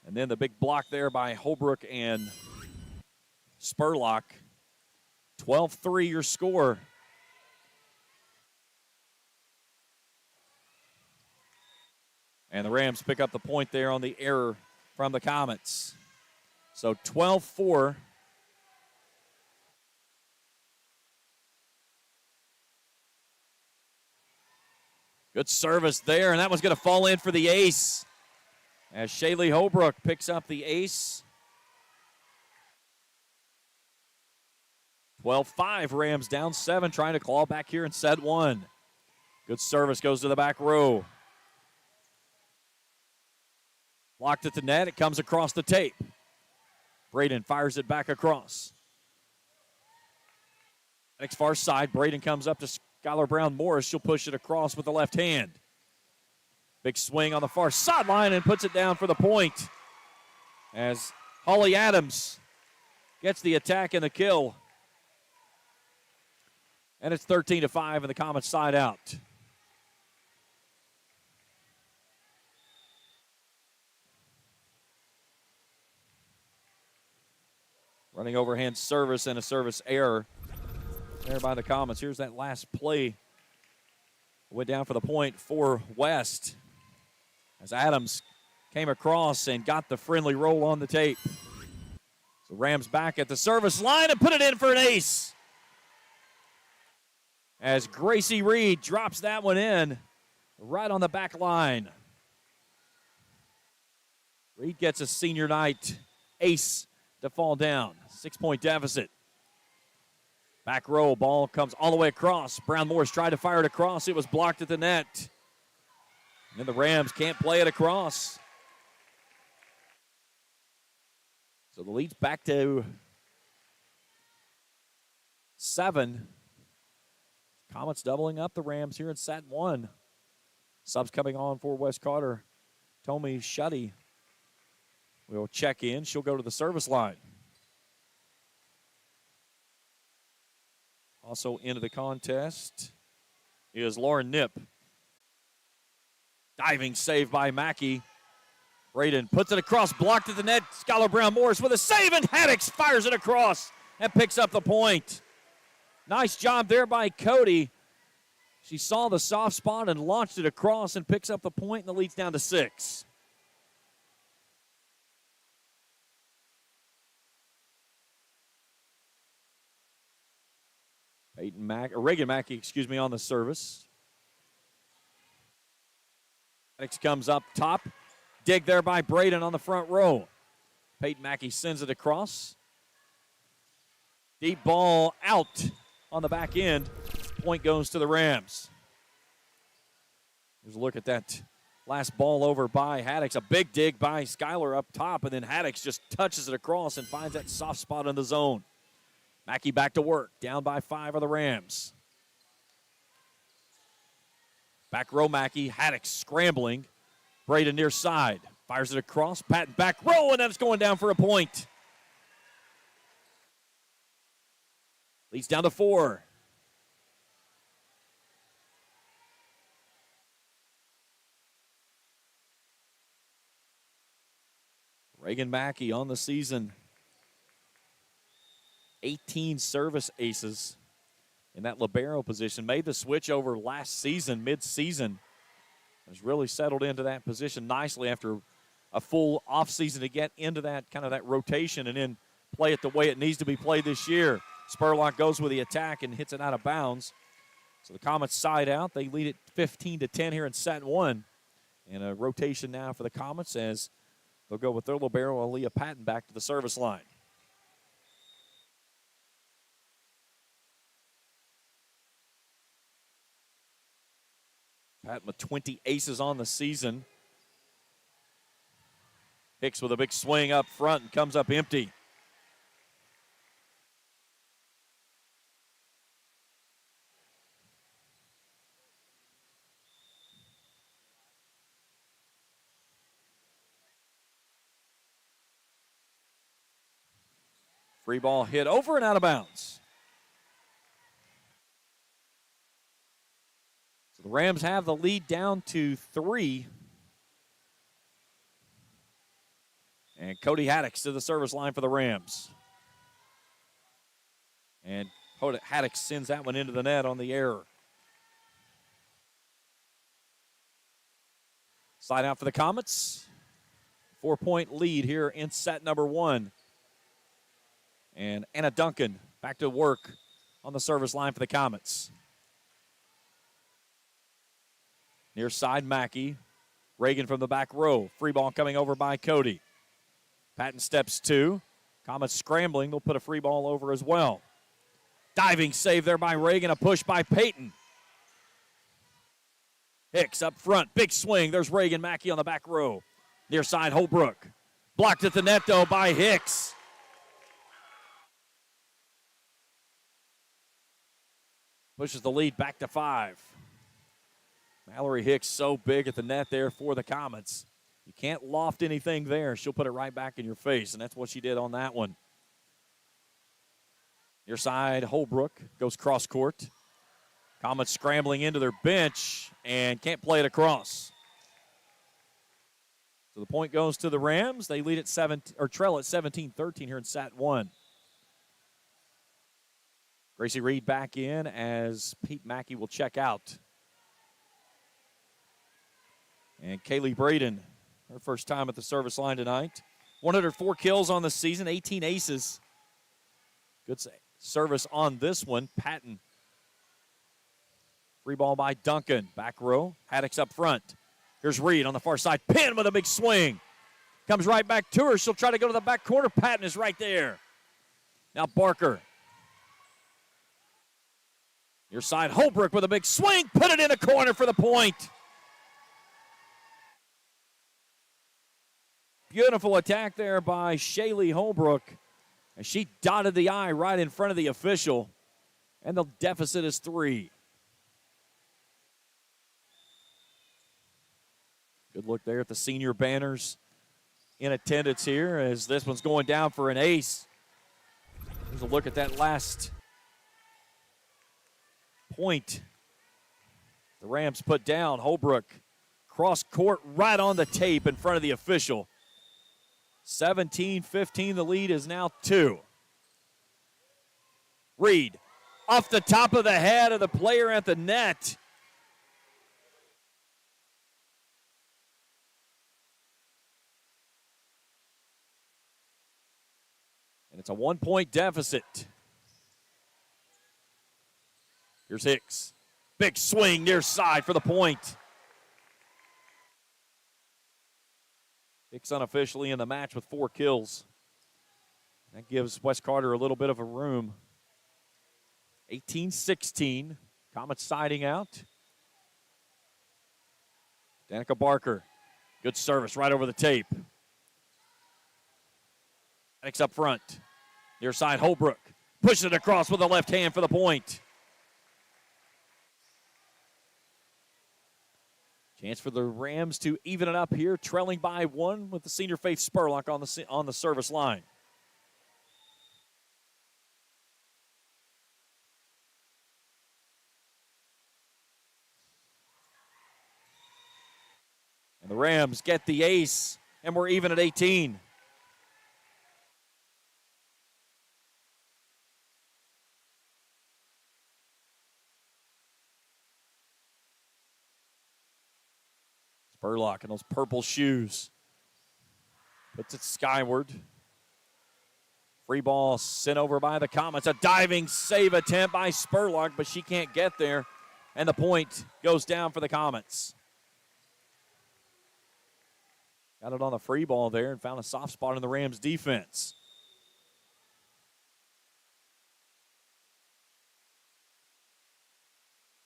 And then the big block there by Holbrook and Spurlock. 12-3 your score. And the Rams pick up the point there on the error from the Comets. So 12-4. Good service there, and that one's going to fall in for the ace. As Shaylee Holbrook picks up the ace. 12-5, Rams down 7, trying to claw back here in set 1. Good service goes to the back row. Blocked at the net, it comes across the tape. Braden fires it back across. Next far side, Braden comes up to Skylar Brown Morris. She'll push it across with the left hand. Big swing on the far sideline and puts it down for the point. As Holly Adams gets the attack and the kill. And it's 13-5 and the Comets side out. Running overhand service and a service error there by the Comets. Here's that last play. Went down for the point for West. As Adams came across and got the friendly roll on the tape. So Rams back at the service line and put it in for an ace. As Gracie Reed drops that one in right on the back line. Reed gets a senior night ace to fall down. 6-point deficit. Back row, ball comes all the way across. Brown Morris tried to fire it across. It was blocked at the net. And then the Rams can't play it across. So the lead's back to 7. Comets doubling up the Rams here in set 1. Subs coming on for West Carter. Tomi Shuddy will check in. She'll go to the service line. Also into the contest is Lauren Nip. Diving save by Mackey. Braden puts it across, blocked at the net. Skylar Brown Morris with a save, and Haddix fires it across and picks up the point. Nice job there by Cody. She saw the soft spot and launched it across and picks up the point, and the lead's down to 6. Reagan Mackey, on the service. Haddix comes up top. Dig there by Braden on the front row. Peyton Mackey sends it across. Deep ball out on the back end. Point goes to the Rams. Here's a look at that last ball over by Haddix. A big dig by Skylar up top, and then Haddix just touches it across and finds that soft spot in the zone. Mackey back to work. Down by 5 of the Rams. Back row Mackey. Haddix scrambling. Braden near side. Fires it across. Patton back row, and then it's going down for a point. Leads down to 4. Reagan Mackey on the season. 18 service aces in that libero position. Made the switch over last season, mid-season. Has really settled into that position nicely after a full offseason to get into that kind of that rotation and then play it the way it needs to be played this year. Spurlock goes with the attack and hits it out of bounds. So the Comets side out. They lead it 15-10 here in set 1. And a rotation now for the Comets as they'll go with their libero, Aaliyah Patton, back to the service line. Patton with 20 aces on the season. Hicks with a big swing up front and comes up empty. Free ball hit over and out of bounds. So the Rams have the lead down to 3. And Cody Haddix to the service line for the Rams. And Haddix sends that one into the net on the error. Side out for the Comets. 4-point lead here in set number 1. And Anna Duncan back to work on the service line for the Comets. Near side, Mackey. Reagan from the back row. Free ball coming over by Cody. Patton steps 2. Comets scrambling. They'll put a free ball over as well. Diving save there by Reagan. A push by Peyton. Hicks up front. Big swing. There's Reagan Mackey on the back row. Near side, Holbrook. Blocked at the net, though, by Hicks. Pushes the lead back to 5. Mallory Hicks so big at the net there for the Comets. You can't loft anything there. She'll put it right back in your face, and that's what she did on that one. Near side, Holbrook goes cross court. Comets scrambling into their bench and can't play it across. So the point goes to the Rams. They lead at trail at 17-13 here in set 1. Gracie Reed back in as Pete Mackey will check out. And Kaylee Braden, her first time at the service line tonight. 104 kills on the season, 18 aces. Good service on this one. Patton. Free ball by Duncan. Back row. Haddix up front. Here's Reed on the far side. Pin with a big swing. Comes right back to her. She'll try to go to the back corner. Patton is right there. Now Barker. Near side, Holbrook with a big swing. Put it in the corner for the point. Beautiful attack there by Shaylee Holbrook. And she dotted the I right in front of the official. And the deficit is 3. Good look there at the senior banners in attendance here as this one's going down for an ace. Here's a look at that last point. The Rams put down. Holbrook cross court right on the tape in front of the official. 17-15, the lead is now 2. Reed off the top of the head of the player at the net. And it's a 1-point deficit. Here's Hicks. Big swing near side for the point. Hicks unofficially in the match with 4 kills. That gives West Carter a little bit of a room. 18-16. Comets siding out. Danica Barker. Good service right over the tape. Hicks up front. Near side, Holbrook. Pushes it across with the left hand for the point. Chance for the Rams to even it up here, trailing by 1 with the senior Faith Spurlock on the service line. And the Rams get the ace, and we're even at 18. Spurlock in those purple shoes. Puts it skyward. Free ball sent over by the Comets. A diving save attempt by Spurlock, but she can't get there. And the point goes down for the Comets. Got it on the free ball there and found a soft spot in the Rams defense.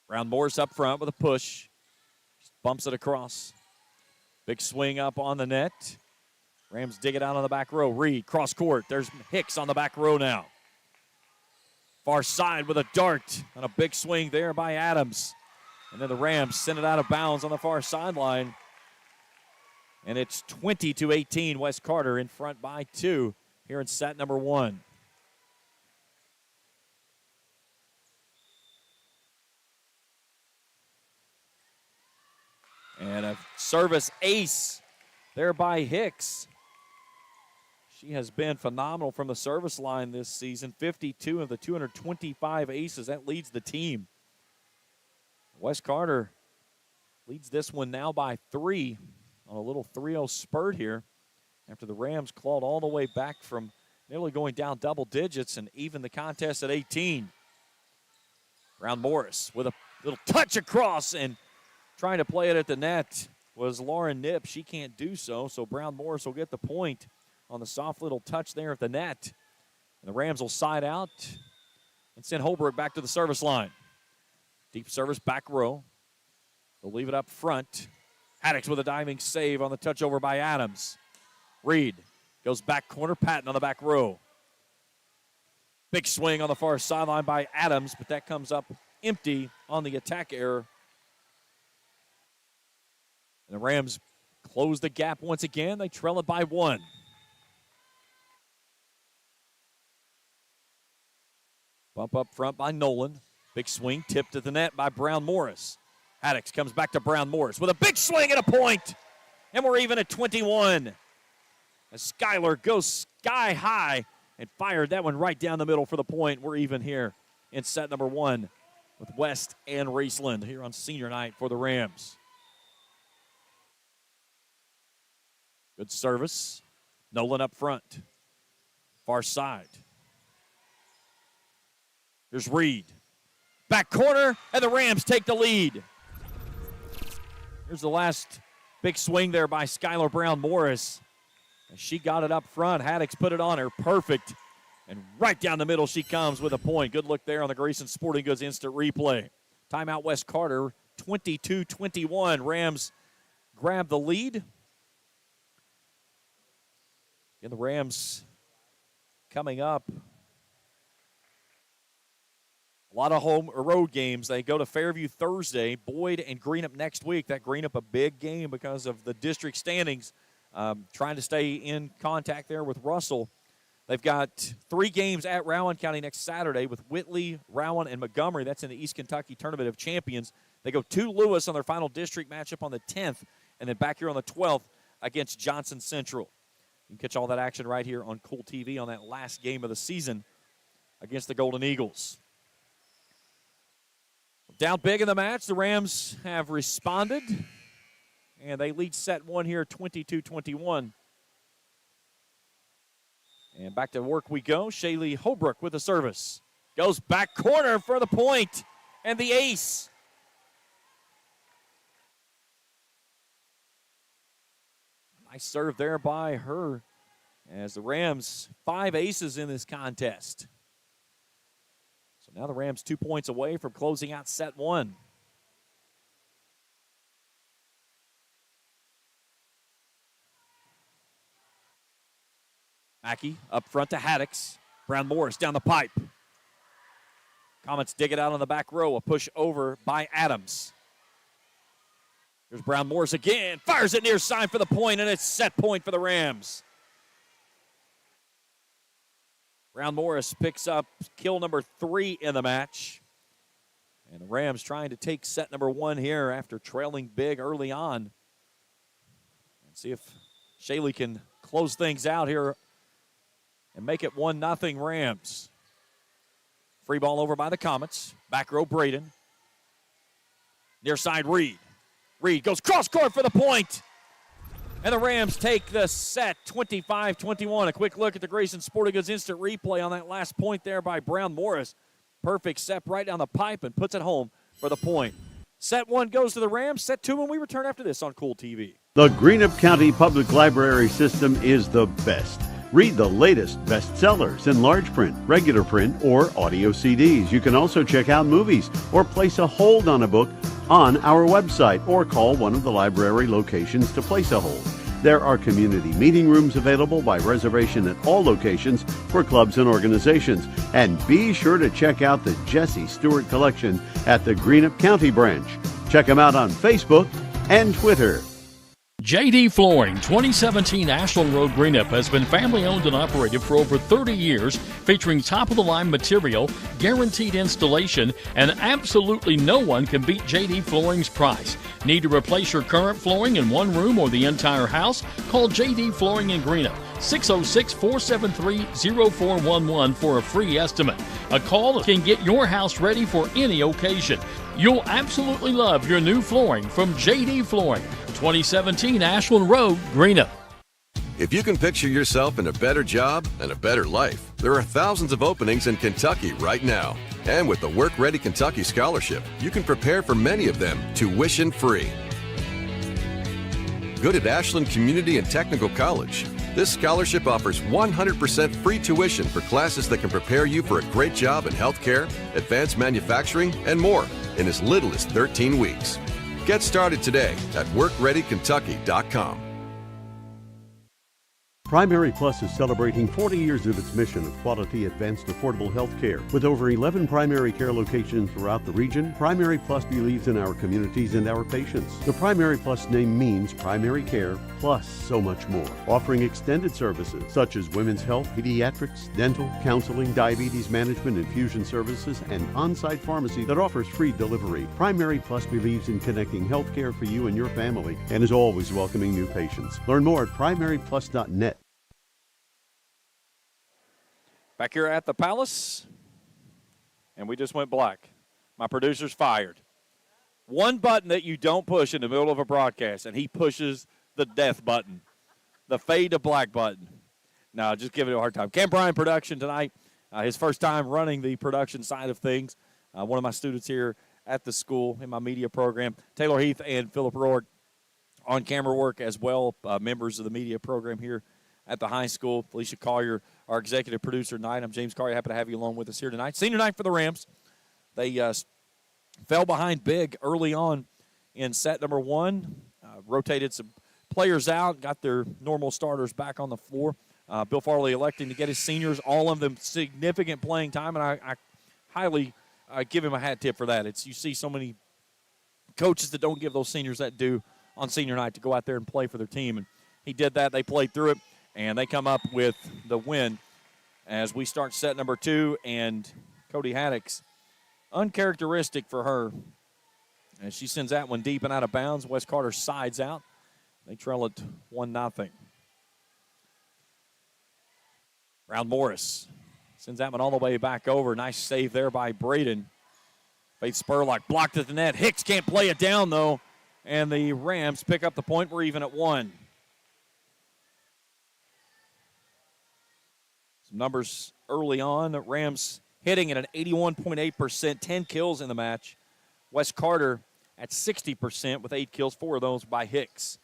Brown Morris up front with a push. Just bumps it across. Big swing up on the net. Rams dig it out on the back row. Reed, cross court. There's Hicks on the back row now. Far side with a dart and a big swing there by Adams. And then the Rams send it out of bounds on the far sideline. And it's 20-18. West Carter in front by 2 here in set number 1. And a service ace there by Hicks. She has been phenomenal from the service line this season. 52 of the 225 aces. That leads the team. West Carter leads this one now by 3 on a little 3-0 spurt here after the Rams clawed all the way back from nearly going down double digits and even the contest at 18. Brown Morris with a little touch across and trying to play it at the net was Lauren Knipp. She can't do so, so Brown Morris will get the point on the soft little touch there at the net. And the Rams will side out and send Holbrook back to the service line. Deep service, back row. They'll leave it up front. Haddix with a diving save on the touch over by Adams. Reed goes back corner. Patton on the back row. Big swing on the far sideline by Adams, but that comes up empty on the attack error. And the Rams close the gap once again. They trail it by 1. Bump up front by Nolan. Big swing tipped to the net by Brown Morris. Haddix comes back to Brown Morris with a big swing and a point. And we're even at 21. As Skyler goes sky high and fired that one right down the middle for the point. We're even here in set number 1 with West and Raceland here on senior night for the Rams. Good service. Nolan up front. Far side. Here's Reed. Back corner, and the Rams take the lead. Here's the last big swing there by Skylar Brown Morris. And she got it up front. Haddix put it on her. Perfect. And right down the middle she comes with a point. Good look there on the Grayson Sporting Goods instant replay. Timeout West Carter, 22-21. Rams grab the lead. And the Rams coming up. A lot of home or road games. They go to Fairview Thursday, Boyd and Greenup next week. That Greenup a big game because of the district standings. Trying to stay in contact there with Russell. They've got 3 games at Rowan County next Saturday with Whitley, Rowan, and Montgomery. That's in the East Kentucky Tournament of Champions. They go to Lewis on their final district matchup on the 10th, and then back here on the 12th against Johnson Central. You can catch all that action right here on Kool TV on that last game of the season against the Golden Eagles. Down big in the match, the Rams have responded, and they lead set 1 here, 22-21. And back to work we go. Shaylee Holbrook with the service. Goes back corner for the point, and the ace. Nice serve there by her, as the Rams 5 aces in this contest. So now the Rams 2 points away from closing out set 1. Mackey up front to Haddix. Brown Morris down the pipe. Comets dig it out on the back row. A push over by Adams. Here's Brown Morris again. Fires it near side for the point, and it's set point for the Rams. Brown Morris picks up kill number 3 in the match. And the Rams trying to take set number 1 here after trailing big early on. And see if Shaylee can close things out here and make it 1-0 Rams. Free ball over by the Comets. Back row Braden. Near side Reed. Reed goes cross court for the point. And the Rams take the set 25-21. A quick look at the Grayson Sporting Goods instant replay on that last point there by Brown Morris. Perfect step right down the pipe and puts it home for the point. Set 1 goes to the Rams. Set 2 when we return after this on Kool TV. The Greenup County Public Library system is the best. Read the latest bestsellers in large print, regular print, or audio CDs. You can also check out movies or place a hold on a book on our website or call one of the library locations to place a hold. There are community meeting rooms available by reservation at all locations for clubs and organizations. And be sure to check out the Jesse Stewart collection at the Greenup County branch. Check them out on Facebook and Twitter. JD Flooring, 2017 Ashland Road, Greenup, has been family-owned and operated for over 30 years, featuring top-of-the-line material, guaranteed installation, and absolutely no one can beat JD Flooring's price. Need to replace your current flooring in one room or the entire house? Call JD Flooring in Greenup, 606-473-0411 for a free estimate. A call can get your house ready for any occasion. You'll absolutely love your new flooring from JD Flooring, 2017 Ashland Road, Greenup. If you can picture yourself in a better job and a better life, there are thousands of openings in Kentucky right now. And with the Work Ready Kentucky Scholarship, you can prepare for many of them tuition-free. Good at Ashland Community and Technical College. This scholarship offers 100% free tuition for classes that can prepare you for a great job in healthcare, advanced manufacturing, and more in as little as 13 weeks. Get started today at WorkReadyKentucky.com. Primary Plus is celebrating 40 years of its mission of quality, advanced, affordable health care. With over 11 primary care locations throughout the region, Primary Plus believes in our communities and our patients. The Primary Plus name means primary care plus so much more. Offering extended services such as women's health, pediatrics, dental, counseling, diabetes management, infusion services, and on-site pharmacy that offers free delivery. Primary Plus believes in connecting health care for you and your family and is always welcoming new patients. Learn more at primaryplus.net. Back here at the Palace, and we just went black. My producer's fired. One button that you don't push in the middle of a broadcast, and he pushes the death button, the fade to black button. No, just give it a hard time. Cam Bryan production tonight, his first time running the production side of things. One of my students here at the school in my media program, Taylor Heath and Philip Rourke, on camera work as well, members of the media program here at the high school. Felicia Collier our executive producer tonight. I'm James Carey. Happy to have you along with us here tonight. Senior night for the Rams. They fell behind big early on in set number one, rotated some players out, got their normal starters back on the floor. Bill Farley electing to get his seniors, all of them significant playing time, and I highly give him a hat tip for that. You see so many coaches that don't give those seniors that due on senior night to go out there and play for their team, and he did that. They played through it, and they come up with the win as we start set number two, and Cody Haddix, uncharacteristic for her, as she sends that one deep and out of bounds. Wes Carter sides out. They trail it 1-0. Brown Morris sends that one all the way back over. Nice save there by Braden. Faith Spurlock blocked at the net. Hicks can't play it down, though, and the Rams pick up the point. We're even at 1. Some numbers early on. Rams hitting at an 81.8%, 10 kills in the match. Wes Carter at 60% with 8 kills, 4 of those by Hicks.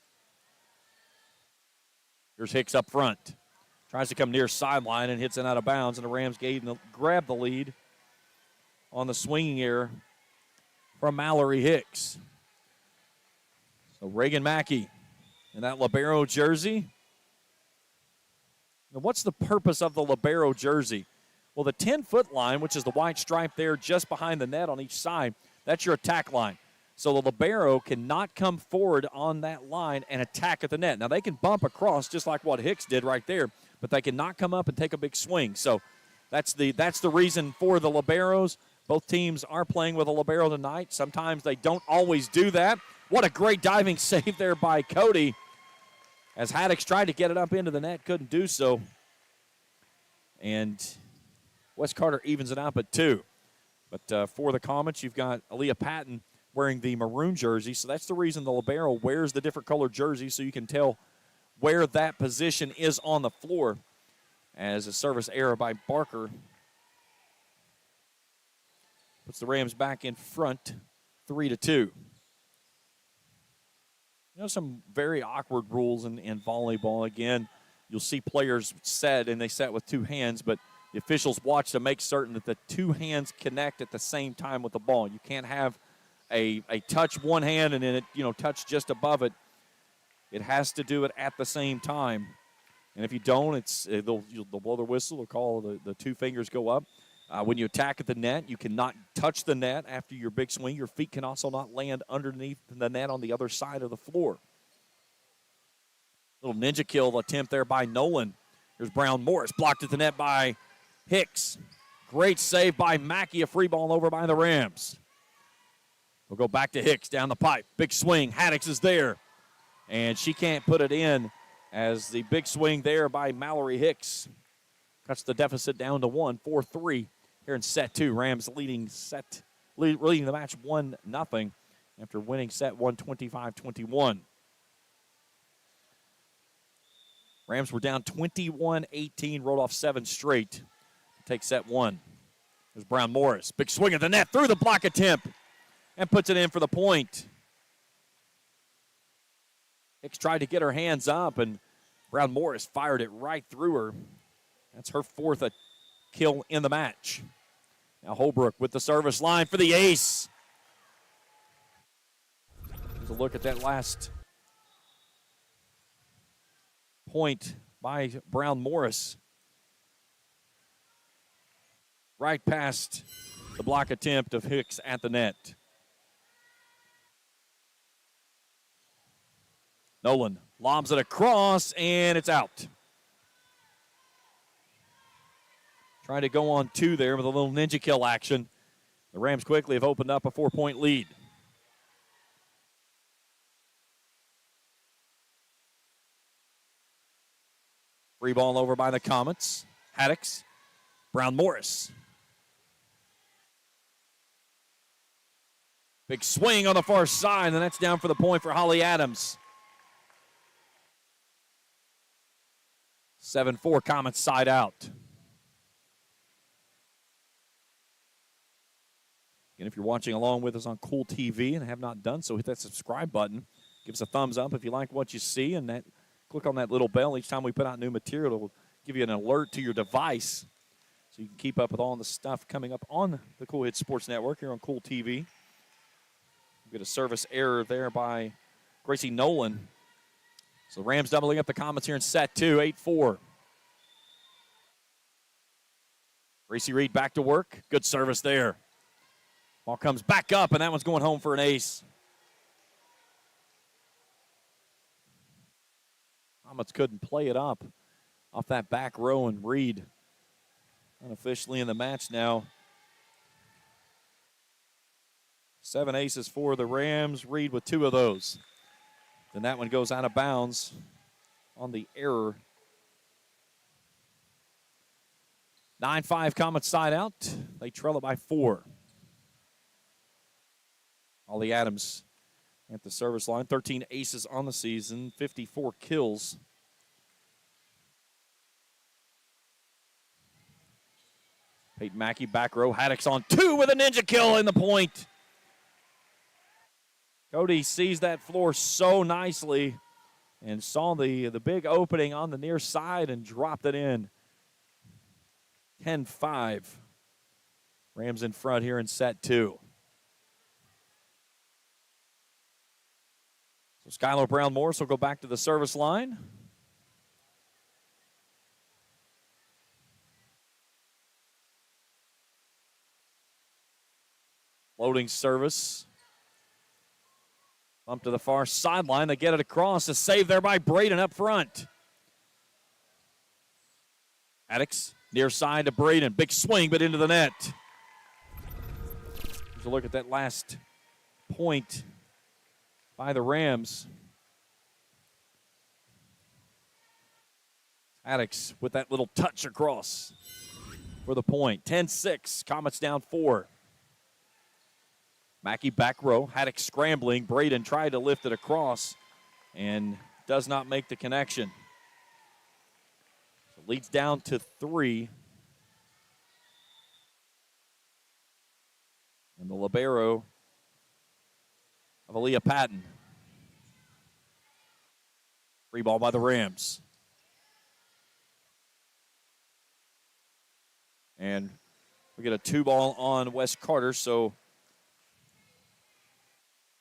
Here's Hicks up front. Tries to come near sideline and hits it out of bounds, and the Rams grabbed the lead on the swinging error from Mallory Hicks. So Reagan Mackey in that libero jersey. Now, what's the purpose of the libero jersey? Well, the 10-foot line, which is the white stripe there just behind the net on each side, that's your attack line. So the libero cannot come forward on that line and attack at the net. Now, they can bump across just like what Hicks did right there, but they cannot come up and take a big swing. So that's the reason for the liberos. Both teams are playing with a libero tonight. Sometimes they don't always do that. What a great diving save there by Cody, as Haddix tried to get it up into the net, couldn't do so. And Wes Carter evens it out at 2. But for the Comets, you've got Aaliyah Patton wearing the maroon jersey. So that's the reason the libero wears the different colored jersey, so you can tell where that position is on the floor. As a service error by Barker puts the Rams back in front, 3-2. You know, some very awkward rules in volleyball. Again, you'll see players set, and they set with 2 hands, but the officials watch to make certain that the 2 hands connect at the same time with the ball. You can't have a touch one hand and then it, touch just above it. It has to do it at the same time. And if you don't, they'll blow their whistle. They'll call the 2 fingers go up. When you attack at the net, you cannot touch the net after your big swing. Your feet can also not land underneath the net on the other side of the floor. Little ninja kill attempt there by Nolan. Here's Brown Morris, blocked at the net by Hicks. Great save by Mackey, a free ball over by the Rams. We'll go back to Hicks down the pipe. Big swing. Haddix is there. And she can't put it in, as the big swing there by Mallory Hicks cuts the deficit down to 1, 4-3 here in set 2. Rams leading the match 1-0 after winning set 1, 25-21. Rams were down 21-18, rolled off 7 straight to take set 1. There's Brown Morris. Big swing at the net through the block attempt and puts it in for the point. Hicks tried to get her hands up, and Brown Morris fired it right through her. That's her 4th kill in the match. Now Holbrook with the service line for the ace. Here's a look at that last point by Brown Morris. Right past the block attempt of Hicks at the net. Nolan lobs it across, and it's out. Trying to go on 2 there with a little ninja kill action. The Rams quickly have opened up a 4-point lead. Free ball over by the Comets. Haddix. Brown Morris. Big swing on the far side, and that's down for the point for Holly Adams. 7-4, Comets side out. And if you're watching along with us on Kool TV and have not done so, hit that subscribe button. Give us a thumbs up if you like what you see, and click on that little bell each time we put out new material. It will give you an alert to your device so you can keep up with all the stuff coming up on the Kool Hits Sports Network here on Kool TV. We get a service error there by Gracie Nolan. So the Rams doubling up the Comets here in set 2, 8-4. Gracie Reed back to work. Good service there. Ball comes back up, and that one's going home for an ace. Comets couldn't play it up off that back row, and Reed unofficially in the match now. 7 aces for the Rams. Reed with 2 of those. Then that one goes out of bounds on the error. 9-5 Comets side out. They trail it by 4. Ollie Adams at the service line. 13 aces on the season, 54 kills. Peyton Mackey back row. Haddock's on 2 with a ninja kill in the point. Cody sees that floor so nicely and saw the big opening on the near side and dropped it in. 10-5. Rams in front here in set 2. So Skylar Brown-Morris will go back to the service line. Loading service. Bump to the far sideline. They get it across. A save there by Braden up front. Addicks near side to Braden. Big swing, but into the net. Here's a look at that last point by the Rams. Addicks with that little touch across for the point. 10-6. Comets down 4. Mackey back row. Haddock scrambling. Braden tried to lift it across and does not make the connection. So leads down to 3. And the libero of Aaliyah Patton. Free ball by the Rams. And we get a 2-ball on Wes Carter, so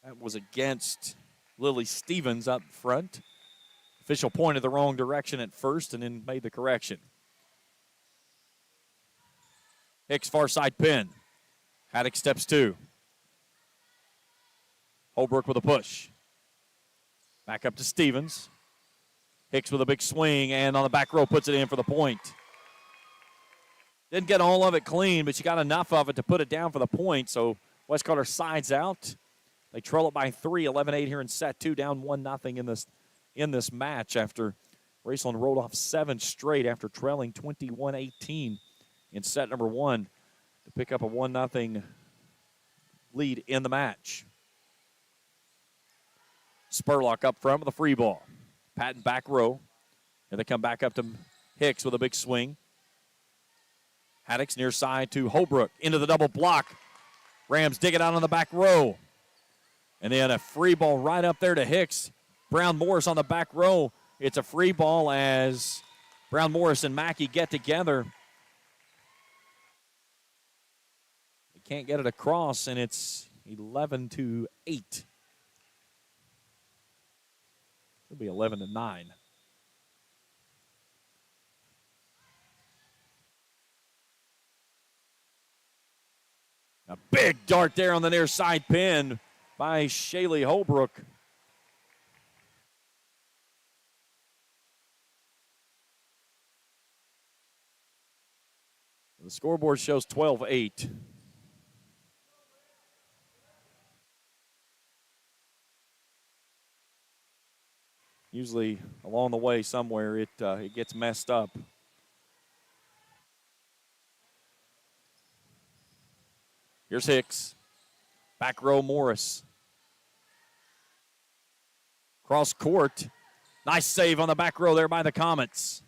that was against Lily Stevens up front. Official pointed the wrong direction at first and then made the correction. Hicks far side pin. Haddock steps 2. Holbrook with a push. Back up to Stevens. Hicks with a big swing and on the back row puts it in for the point. Didn't get all of it clean, but she got enough of it to put it down for the point. So Wes Carter sides out. They trail it by 3, 11-8 here in set 2, down 1-0 in this match after Raceland rolled off 7 straight after trailing 21-18 in set number 1 to pick up a 1-0 lead in the match. Spurlock up front with a free ball. Patton back row. And they come back up to Hicks with a big swing. Haddock's near side to Holbrook into the double block. Rams dig it out on the back row. And then a free ball right up there to Hicks. Brown-Morris on the back row. It's a free ball as Brown-Morris and Mackey get together. They can't get it across, and it's 11-8. It'll be 11-9. A big dart there on the near side pin by Shaylee Holbrook. The scoreboard shows 12-8. Usually along the way somewhere it gets messed up. Here's Hicks. Back row Morris. Cross court. Nice save on the back row there by the Comets.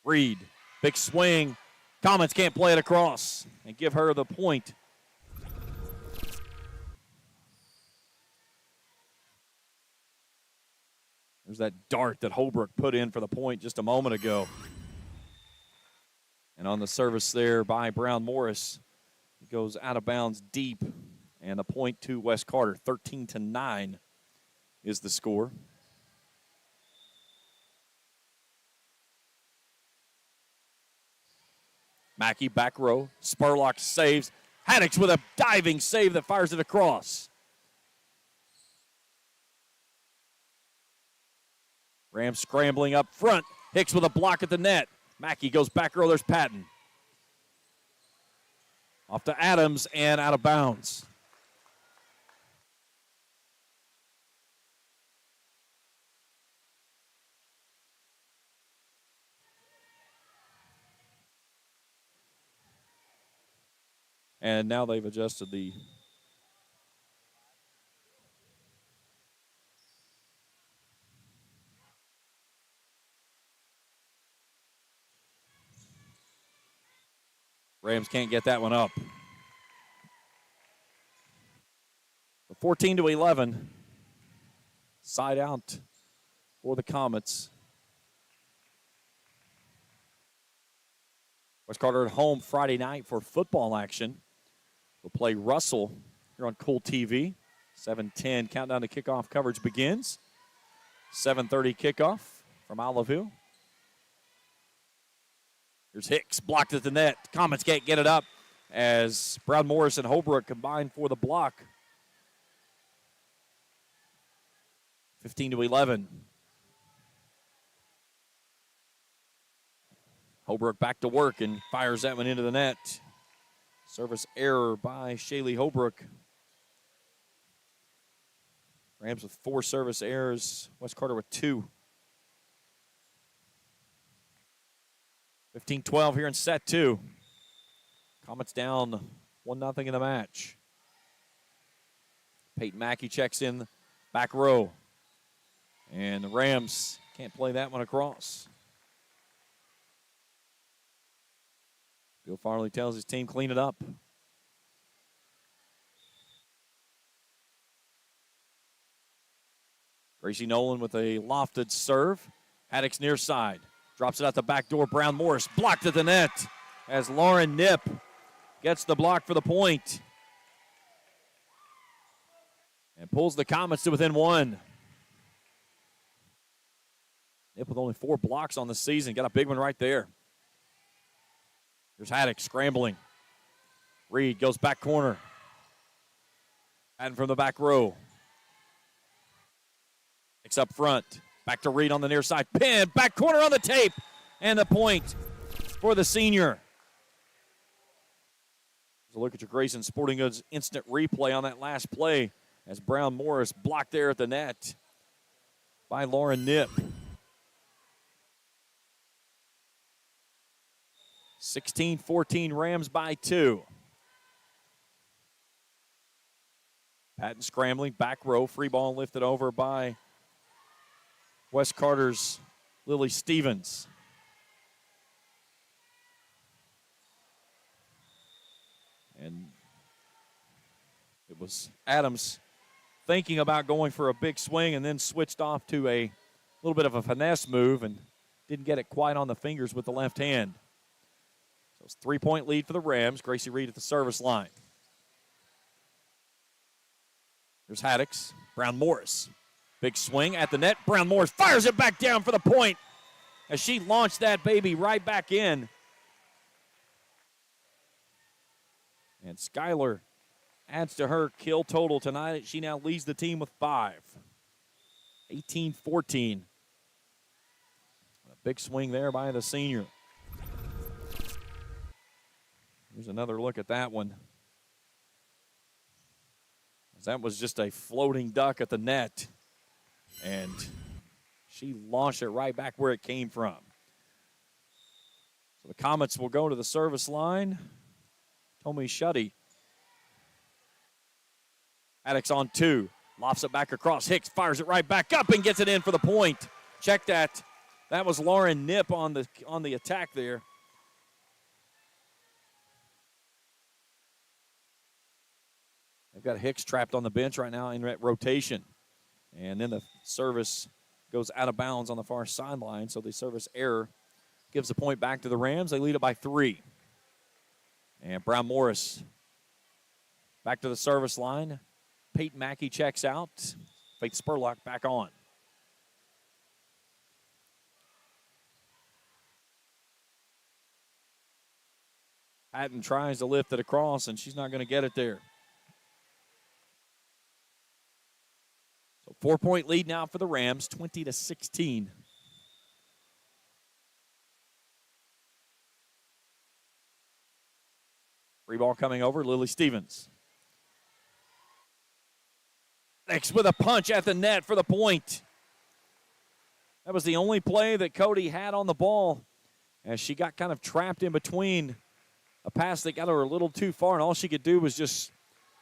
Reed. Big swing. Comets can't play it across and give her the point. There's that dart that Holbrook put in for the point just a moment ago. And on the service there by Brown Morris, it goes out of bounds deep. And the point to West Carter, 13-9 is the score. Mackey back row, Spurlock saves. Haddix with a diving save that fires it across. Rams scrambling up front. Hicks with a block at the net. Mackey goes back row. There's Patton. Off to Adams and out of bounds. And now they've adjusted the Rams can't get that one up. 14-11. Side out for the Comets. West Carter at home Friday night for football action. We'll play Russell here on Kool TV. 7:10 countdown to kickoff coverage begins. 7:30 kickoff from Olive Hill. Here's Hicks, blocked at the net. Comets can't get it up as Brown Morris and Holbrook combine for the block. 15-11. Holbrook back to work and fires that one into the net. Service error by Shaylee Holbrook. Rams with 4 service errors. West Carter with 2. 15-12 here in set 2. Comets down 1-0 in the match. Peyton Mackey checks in back row. And the Rams can't play that one across. Bill Farley tells his team, clean it up. Gracie Nolan with a lofted serve. Haddix near side. Drops it out the back door. Brown Morris blocked at the net as Lauren Knipp gets the block for the point. And pulls the Comets to within 1. Knipp with only 4 blocks on the season. Got a big one right there. There's Haddix scrambling. Reed goes back corner. And from the back row. Picks up front. Back to Reed on the near side. Pin. Back corner on the tape. And the point for the senior. There's a look at your Grayson Sporting Goods instant replay on that last play as Brown Morris blocked there at the net by Lauren Knipp. 16-14 Rams by 2. Patton scrambling, back row, free ball lifted over by West Carter's Lily Stevens. And it was Adams thinking about going for a big swing and then switched off to a little bit of a finesse move and didn't get it quite on the fingers with the left hand. So it's a 3-point lead for the Rams. Gracie Reed at the service line. There's Haddix. Brown Morris. Big swing at the net. Brown Morris fires it back down for the point as she launched that baby right back in. And Skylar adds to her kill total tonight. She now leads the team with 5. 18-14. A big swing there by the senior. Here's another look at that one. That was just a floating duck at the net. And she launched it right back where it came from. So the Comets will go to the service line. Tommy Shuddy. Haddix on 2. Lofts it back across. Hicks fires it right back up and gets it in for the point. Check that. That was Lauren Knipp on the attack there. They've got Hicks trapped on the bench right now in rotation. And then the service goes out of bounds on the far sideline, so the service error gives the point back to the Rams. They lead it by 3. And Brown Morris back to the service line. Peyton Mackey checks out. Faith Spurlock back on. Patton tries to lift it across, and she's not going to get it there. So 4-point lead now for the Rams, 20-16. Free ball coming over, Lily Stevens. Next with a punch at the net for the point. That was the only play that Cody had on the ball as she got kind of trapped in between a pass that got her a little too far, and all she could do was just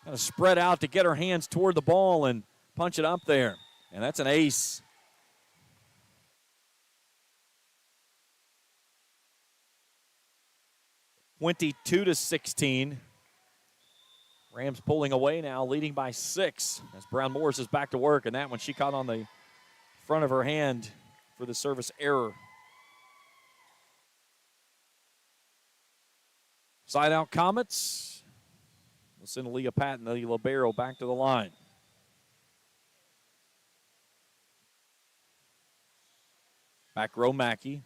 kind of spread out to get her hands toward the ball and punch it up there. And that's an ace. 22-16. Rams pulling away now, leading by 6 as Brown Morris is back to work, and that one she caught on the front of her hand for the service error. Side out Comets. We'll send Leah Patton, the libero, back to the line. Back row Mackey.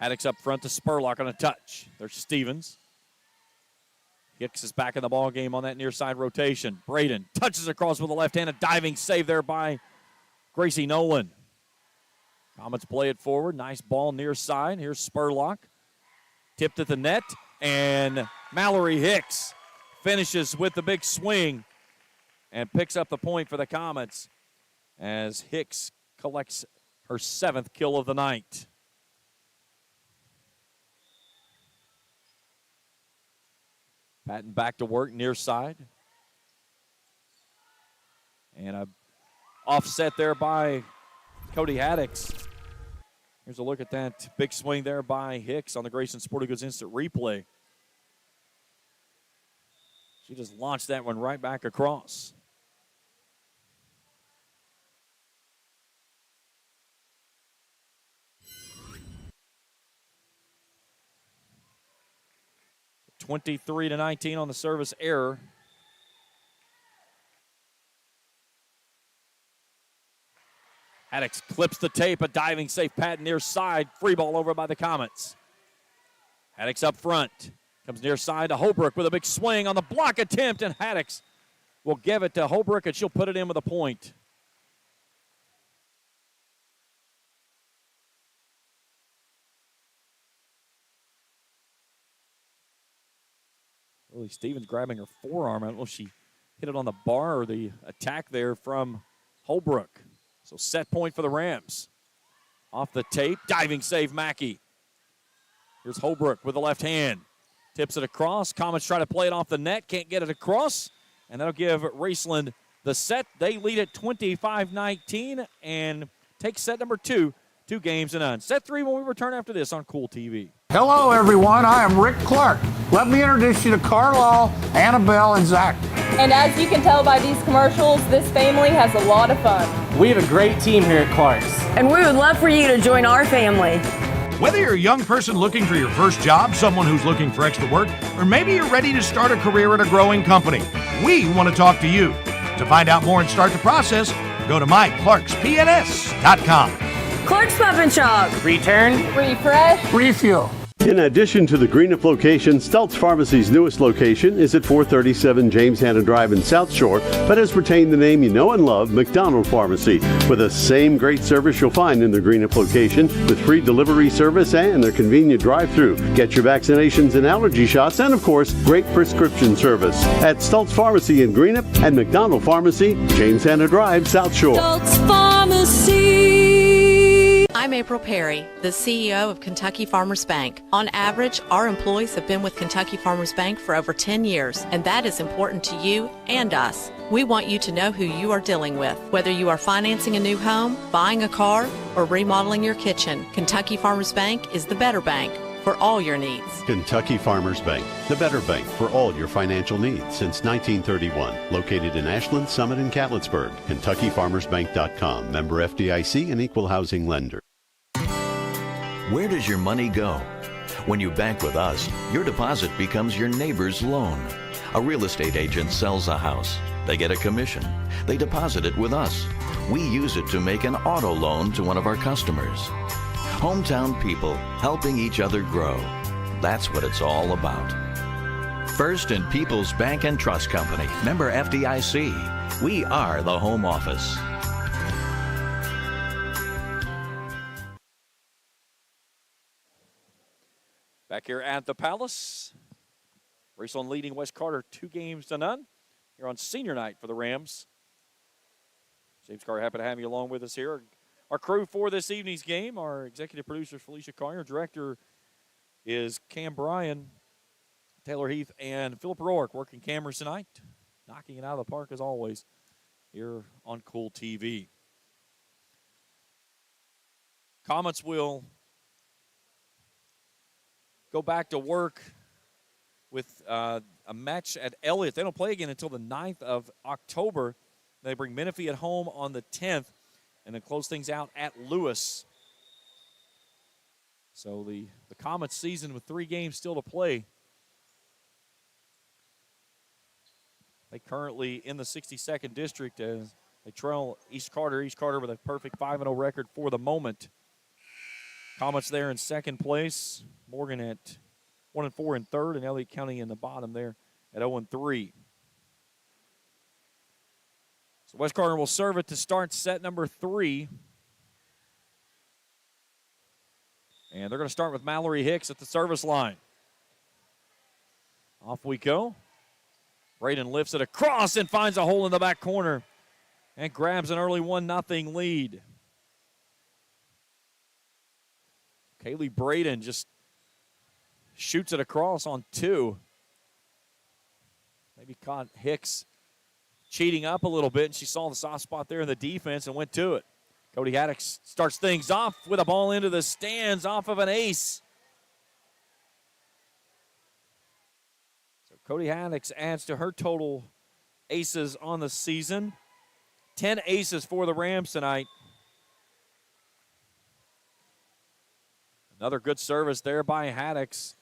Haddix up front to Spurlock on a touch. There's Stevens. Hicks is back in the ball game on that near side rotation. Braden touches across with the left hand. A diving save there by Gracie Nolan. Comets play it forward. Nice ball near side. Here's Spurlock. Tipped at the net. And Mallory Hicks finishes with the big swing and picks up the point for the Comets as Hicks collects her 7th kill of the night. Patton back to work near side. And a offset there by Cody Haddix. Here's a look at that big swing there by Hicks on the Grayson Sporting Goods Instant Replay. She just launched that one right back across. (23-19) on the service error. Haddix clips the tape, a diving save, Patton near side, free ball over by the Comets. Haddix up front, comes near side to Holbrook with a big swing on the block attempt, and Haddix will give it to Holbrook, and she'll put it in with a point. Lily Stevens grabbing her forearm. I don't know if she hit it on the bar or the attack there from Holbrook. So set point for the Rams. Off the tape, diving save Mackey. Here's Holbrook with the left hand. Tips it across. Comets try to play it off the net. Can't get it across. And that'll give Raceland the set. They lead at 25-19 and take set number 2, 2 games to none. Set 3 when we return after this on Kool TV. Hello, everyone. I am Rick Clark. Let me introduce you to Carlisle, Annabelle, and Zach. And as you can tell by these commercials, this family has a lot of fun. We have a great team here at Clark's. And we would love for you to join our family. Whether you're a young person looking for your first job, someone who's looking for extra work, or maybe you're ready to start a career at a growing company, we want to talk to you. To find out more and start the process, go to myclarkspns.com. Clark's Pub and Shop. Return. Refresh. Refuel. In addition to the Greenup location, Stultz Pharmacy's newest location is at 437 James Hanna Drive in South Shore, but has retained the name you know and love, McDonald Pharmacy, with the same great service you'll find in the Greenup location, with free delivery service and their convenient drive-thru. Get your vaccinations and allergy shots, and of course, great prescription service at Stultz Pharmacy in Greenup and McDonald Pharmacy, James Hanna Drive, South Shore. Stultz Pharmacy. I'm April Perry, the CEO of Kentucky Farmers Bank. On average, our employees have been with Kentucky Farmers Bank for over 10 years, and that is important to you and us. We want you to know who you are dealing with. Whether you are financing a new home, buying a car, or remodeling your kitchen, Kentucky Farmers Bank is the better bank. for all your needs. Kentucky Farmers Bank, the better bank for all your financial needs since 1931. Located in Ashland, Summit, and Catlettsburg. KentuckyFarmersBank.com. Member FDIC and Equal Housing Lender. Where does your money go? When you bank with us, your deposit becomes your neighbor's loan. A real estate agent sells a house. They get a commission. They deposit it with us. We use it to make an auto loan to one of our customers. Hometown people helping each other grow. That's what it's all about. First and People's Bank and Trust Company. Member FDIC. We are the home office. Back here at the Palace. Raceland leading West Carter 2-0. Here on senior night for the Rams. James Carr, happy to have you along with us here. Our crew for this evening's game, our executive producer, Felicia Collier. Director is Cam Bryan, Taylor Heath, and Philip Rourke working cameras tonight. Knocking it out of the park as always here on Kool TV. Comets will go back to work with a match at Elliott. They don't play again until the 9th of October. They bring Menifee at home on the 10th and then close things out at Lewis. So the Comets season with 3 games still to play. They currently in the 62nd district as they trail East Carter. East Carter with a perfect 5-0 record for the moment. Comets there in second place. Morgan at 1-4 in third, and Elliott County in the bottom there at 0-3. So West Carter will serve it to start set number 3. And they're going to start with Mallory Hicks at the service line. Off we go. Braden lifts it across and finds a hole in the back corner and grabs an early 1-0 lead. Kaylee Braden just shoots it across on 2. Maybe caught Hicks cheating up a little bit, and she saw the soft spot there in the defense and went to it. Cody Haddock starts things off with a ball into the stands off of an ace. So Cody Haddock adds to her total aces on the season. 10 aces for the Rams tonight. Another good service there by Haddocks.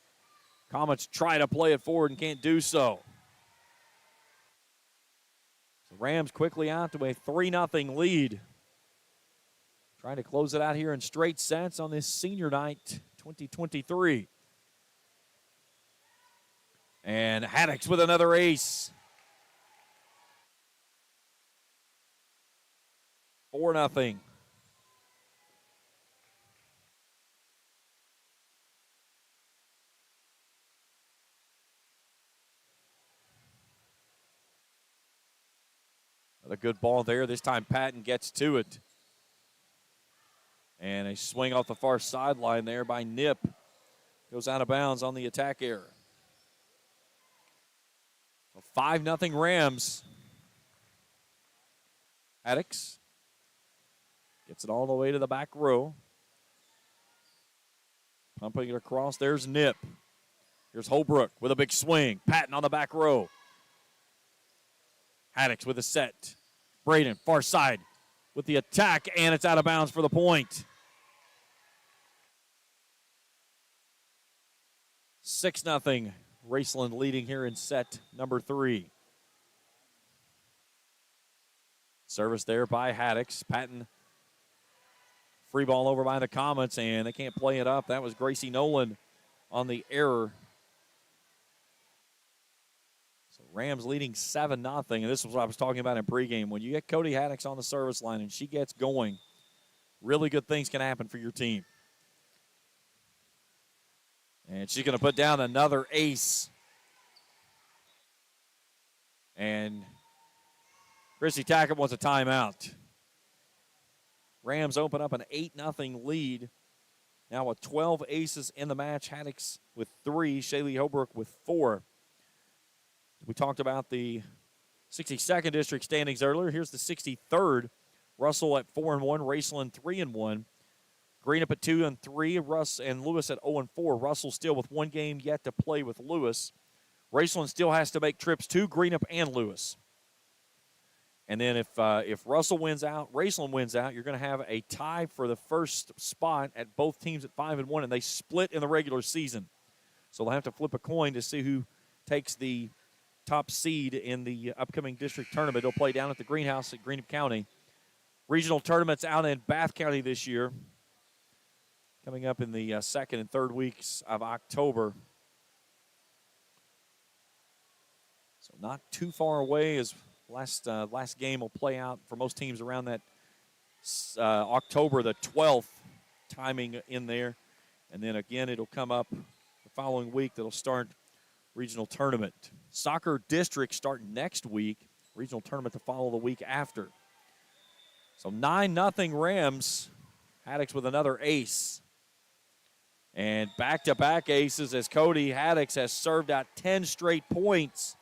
Comets try to play it forward and can't do so. The Rams quickly out to a 3-0 lead. Trying to close it out here in straight sets on this senior night 2023. And Haddocks with another ace. 4-0. A good ball there. This time Patton gets to it. And a swing off the far sideline there by Nip. Goes out of bounds on the attack error. 5-0 Rams. Haddocks gets it all the way to the back row. Pumping it across. There's Nip. Here's Holbrook with a big swing. Patton on the back row. Haddocks with a set. Braden, far side with the attack, and it's out of bounds for the point. 6-0. Raceland leading here in set number 3. Service there by Haddocks. Patton, free ball over by the Comets, and they can't play it up. That was Gracie Nolan on the error. Rams leading 7-0, and this is what I was talking about in pregame. When you get Cody Haddocks on the service line and she gets going, really good things can happen for your team. And she's going to put down another ace. And Chrissy Tackett wants a timeout. Rams open up an 8-0 lead. Now with 12 aces in the match. Haddocks with 3, Shaylee Holbrook with 4. We talked about the 62nd district standings earlier. Here's the 63rd. Russell at 4-1, Raceland 3-1. Greenup at 2-3. Russ and Lewis at 0-4. Russell still with one game yet to play with Lewis. Raceland still has to make trips to Greenup and Lewis. And then if Russell wins out, Raceland wins out, you're going to have a tie for the first spot at both teams at 5-1, and they split in the regular season. So they'll have to flip a coin to see who takes the top seed in the upcoming district tournament. They'll play down at the Greenhouse at Greenup County. Regional tournaments out in Bath County this year, coming up in the second and third weeks of October. So not too far away as last game will play out for most teams around that October the 12th timing in there. And then again, it'll come up the following week that'll start regional tournament. Soccer district start next week. Regional tournament to follow the week after. So 9-0 Rams. Haddix with another ace. And back-to-back aces as Cody Haddix has served out 10 straight points.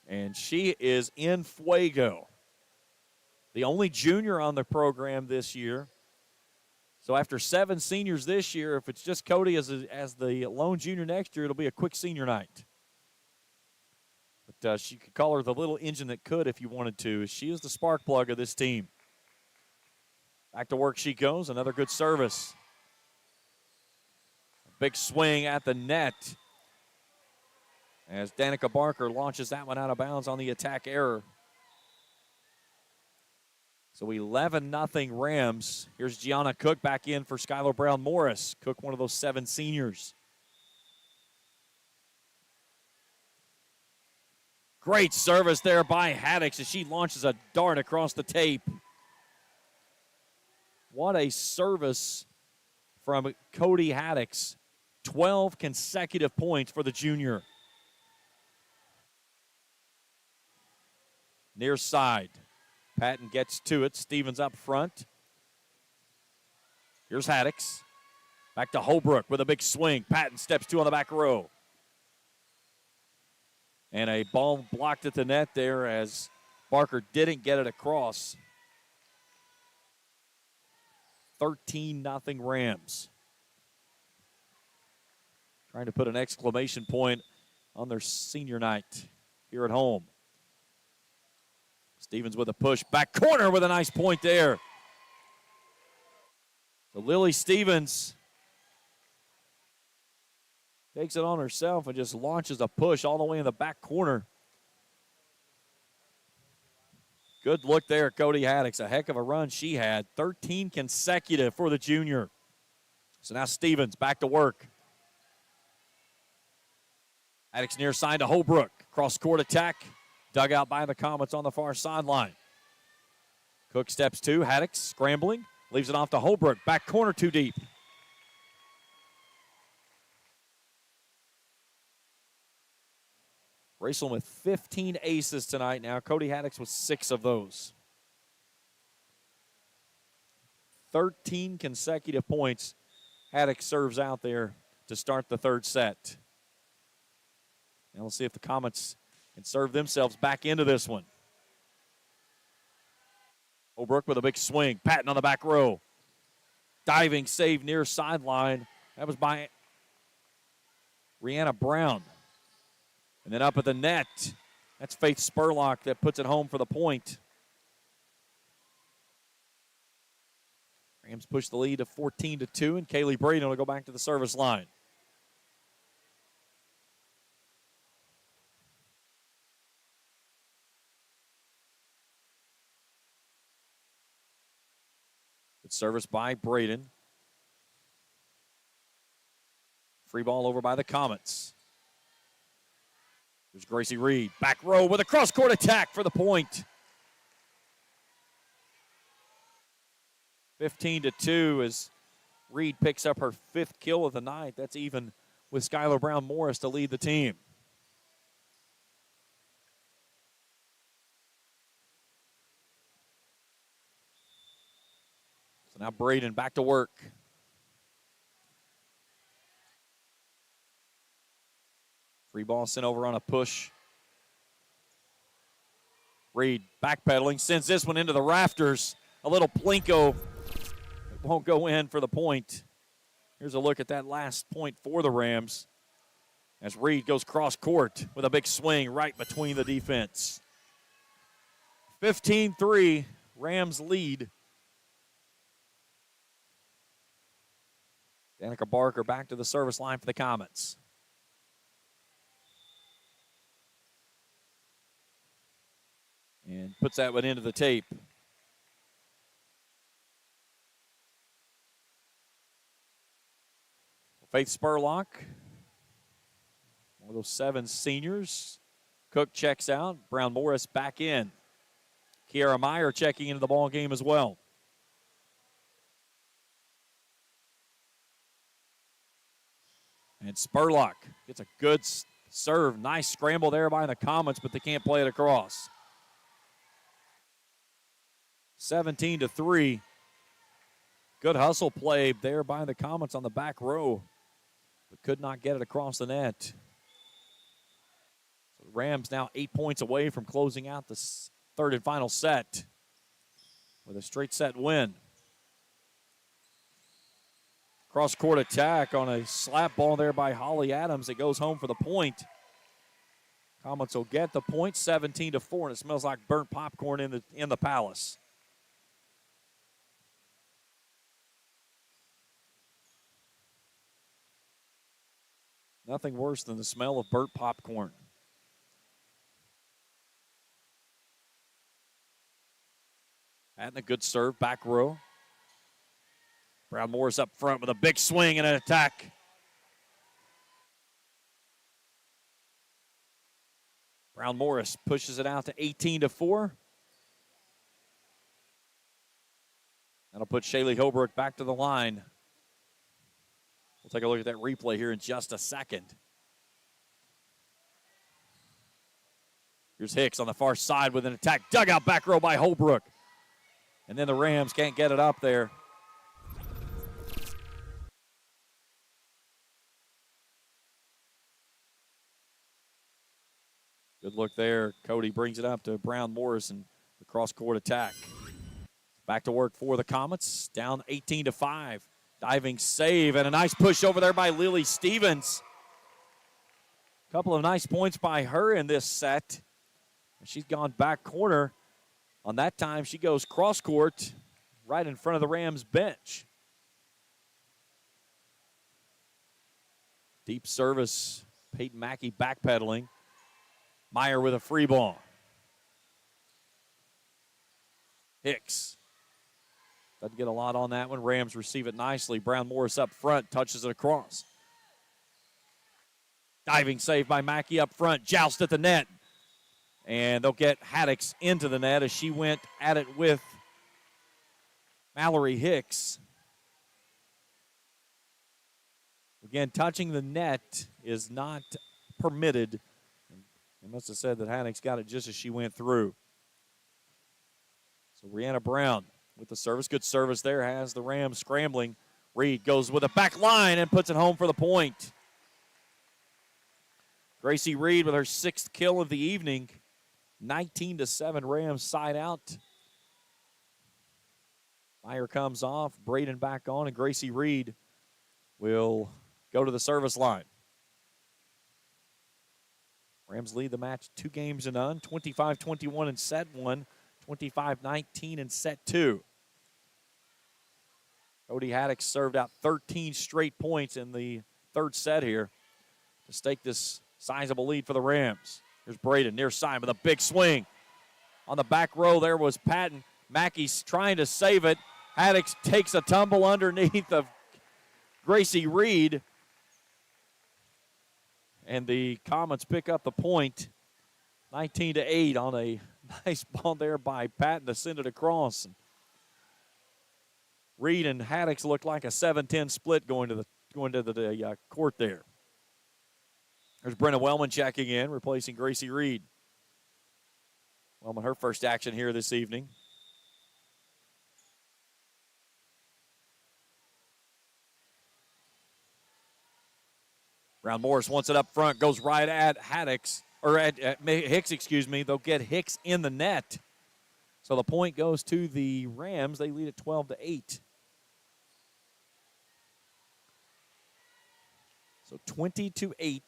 And she is in fuego. The only junior on the program this year. So after 7 seniors this year, if it's just Cody as the lone junior next year, it'll be a quick senior night. But she could call her the little engine that could if you wanted to. She is the spark plug of this team. Back to work she goes. Another good service. A big swing at the net as Danica Barker launches that one out of bounds on the attack error. So 11-0 Rams. Here's Gianna Cook back in for Skylar Brown Morris. Cook, one of those 7 seniors. Great service there by Haddix as she launches a dart across the tape. What a service from Cody Haddix. 12 consecutive points for the junior. Near side. Patton gets to it. Stevens up front. Here's Haddix. Back to Holbrook with a big swing. Patton steps 2 on the back row. And a ball blocked at the net there as Barker didn't get it across. 13-0 Rams. Trying to put an exclamation point on their senior night here at home. Stevens with a push. Back corner with a nice point there. So Lily Stevens takes it on herself and just launches a push all the way in the back corner. Good look there, Cody Haddix. A heck of a run she had. 13 consecutive for the junior. So now Stevens back to work. Haddix near side to Holbrook. Cross-court attack. Dug out by the Comets on the far sideline. Cook steps 2. Haddix scrambling. Leaves it off to Holbrook. Back corner too deep. Raceland with 15 aces tonight now. Cody Haddix with 6 of those. 13 consecutive points. Haddix serves out there to start the third set. Now we'll see if the Comets can serve themselves back into this one. Holbrook with a big swing. Patton on the back row. Diving save near sideline. That was by Rihanna Brown. And then up at the net, that's Faith Spurlock that puts it home for the point. Rams push the lead to 14-2, and Kaylee Braden will go back to the service line. Good service by Braden. Free ball over by the Comets. There's Gracie Reed. Back row with a cross-court attack for the point. 15-2 as Reed picks up her 5th kill of the night. That's even with Skylar Brown Morris to lead the team. So now Braden back to work. Free ball sent over on a push. Reed backpedaling, sends this one into the rafters. a little plinko. It won't go in for the point. Here's a look at that last point for the Rams as Reed goes cross court with a big swing right between the defense. 15-3, Rams lead. Danica Barker back to the service line for the Comets. And puts that one into the tape. Faith Spurlock, one of those 7 seniors. Cook checks out. Brown Morris back in. Kiara Meyer checking into the ball game as well. And Spurlock gets a good serve. Nice scramble there by the Comets, but they can't play it across. 17-3. Good hustle play there by the Comets on the back row, but could not get it across the net. So the Rams now 8 points away from closing out the third and final set with a straight set win. Cross-court attack on a slap ball there by Holly Adams. It goes home for the point. Comets will get the point, 17-4, and it smells like burnt popcorn in the Palace. Nothing worse than the smell of burnt popcorn. And a good serve, back row. Brown Morris up front with a big swing and an attack. Brown Morris pushes it out to 18-4. That'll put Shaylee Holbrook back to the line. We'll take a look at that replay here in just a second. Here's Hicks on the far side with an attack. Dugout back row by Holbrook. And then the Rams can't get it up there. Good look there. Cody brings it up to Brown Morris and the cross-court attack. Back to work for the Comets. Down 18-5. Diving save and a nice push over there by Lily Stevens. A couple of nice points by her in this set. She's gone back corner. On that time, she goes cross-court right in front of the Rams bench. Deep service. Peyton Mackey backpedaling. Meyer with a free ball. Hicks. Doesn't get a lot on that one. Rams receive it nicely. Brown Morris up front, touches it across. Diving save by Mackey up front. Joust at the net. And they'll get Haddix into the net as she went at it with Mallory Hicks. Again, touching the net is not permitted. They must have said that Haddix got it just as she went through. So Brianna Brown with the service. Good service there. Has the Rams scrambling. Reed goes with a back line and puts it home for the point. Gracie Reed with her 6th kill of the evening. 19-7 Rams side out. Meyer comes off. Braden back on, and Gracie Reed will go to the service line. Rams lead the match 2-0, 25-21 in set 1, 25-19 in set 2. Cody Haddix served out 13 straight points in the third set here to stake this sizable lead for the Rams. Here's Braden near side with a big swing. On the back row there was Patton. Mackey's trying to save it. Haddix takes a tumble underneath of Gracie Reed. And the Comets pick up the point, 19-8 on a nice ball there by Patton to send it across. And Reed and Haddix looked like a 7-10 split going to the court there. There's Brenna Wellman checking in, replacing Gracie Reed. Wellman, her first action here this evening. Brown Morris wants it up front, goes right at Haddix, or at Hicks, excuse me. They'll get Hicks in the net. So the point goes to the Rams. They lead at 12-8. So 20-8. I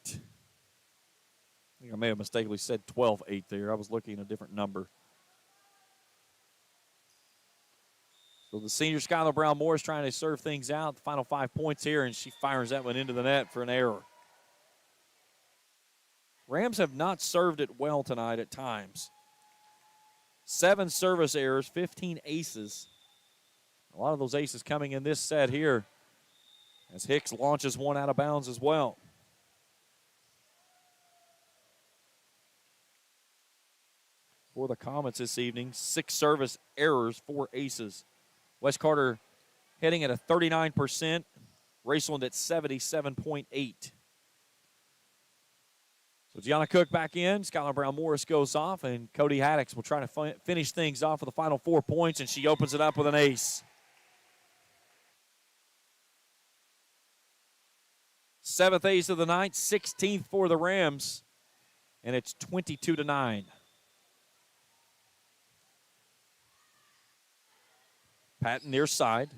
think I may have mistakenly said 12-8 there. I was looking at a different number. So the senior Skylar Brown Moore is trying to serve things out. The final 5 points here, and she fires that one into the net for an error. Rams have not served it well tonight at times. 7 service errors, 15 aces. A lot of those aces coming in this set here as Hicks launches one out of bounds as well. For the Comets this evening, 6 service errors, 4 aces. Wes Carter heading at a 39%, Raceland at 77.8. So Gianna Cook back in, Skylar Brown Morris goes off, and Cody Haddix will try to finish things off with the final 4 points, and she opens it up with an ace. 7th ace of the night, 16th for the Rams, and it's 22-9. Patton near side.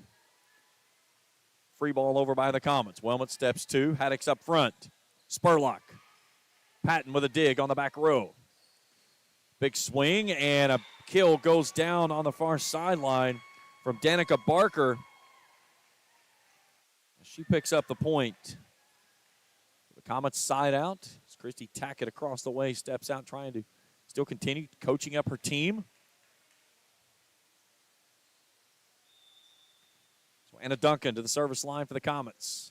Free ball over by the Comets. Wilmot steps 2. Haddix up front. Spurlock. Patton with a dig on the back row. Big swing, and a kill goes down on the far sideline from Danica Barker. She picks up the point. The Comets side out. As Christy Tackett across the way steps out, trying to still continue coaching up her team. Anna Duncan to the service line for the Comets.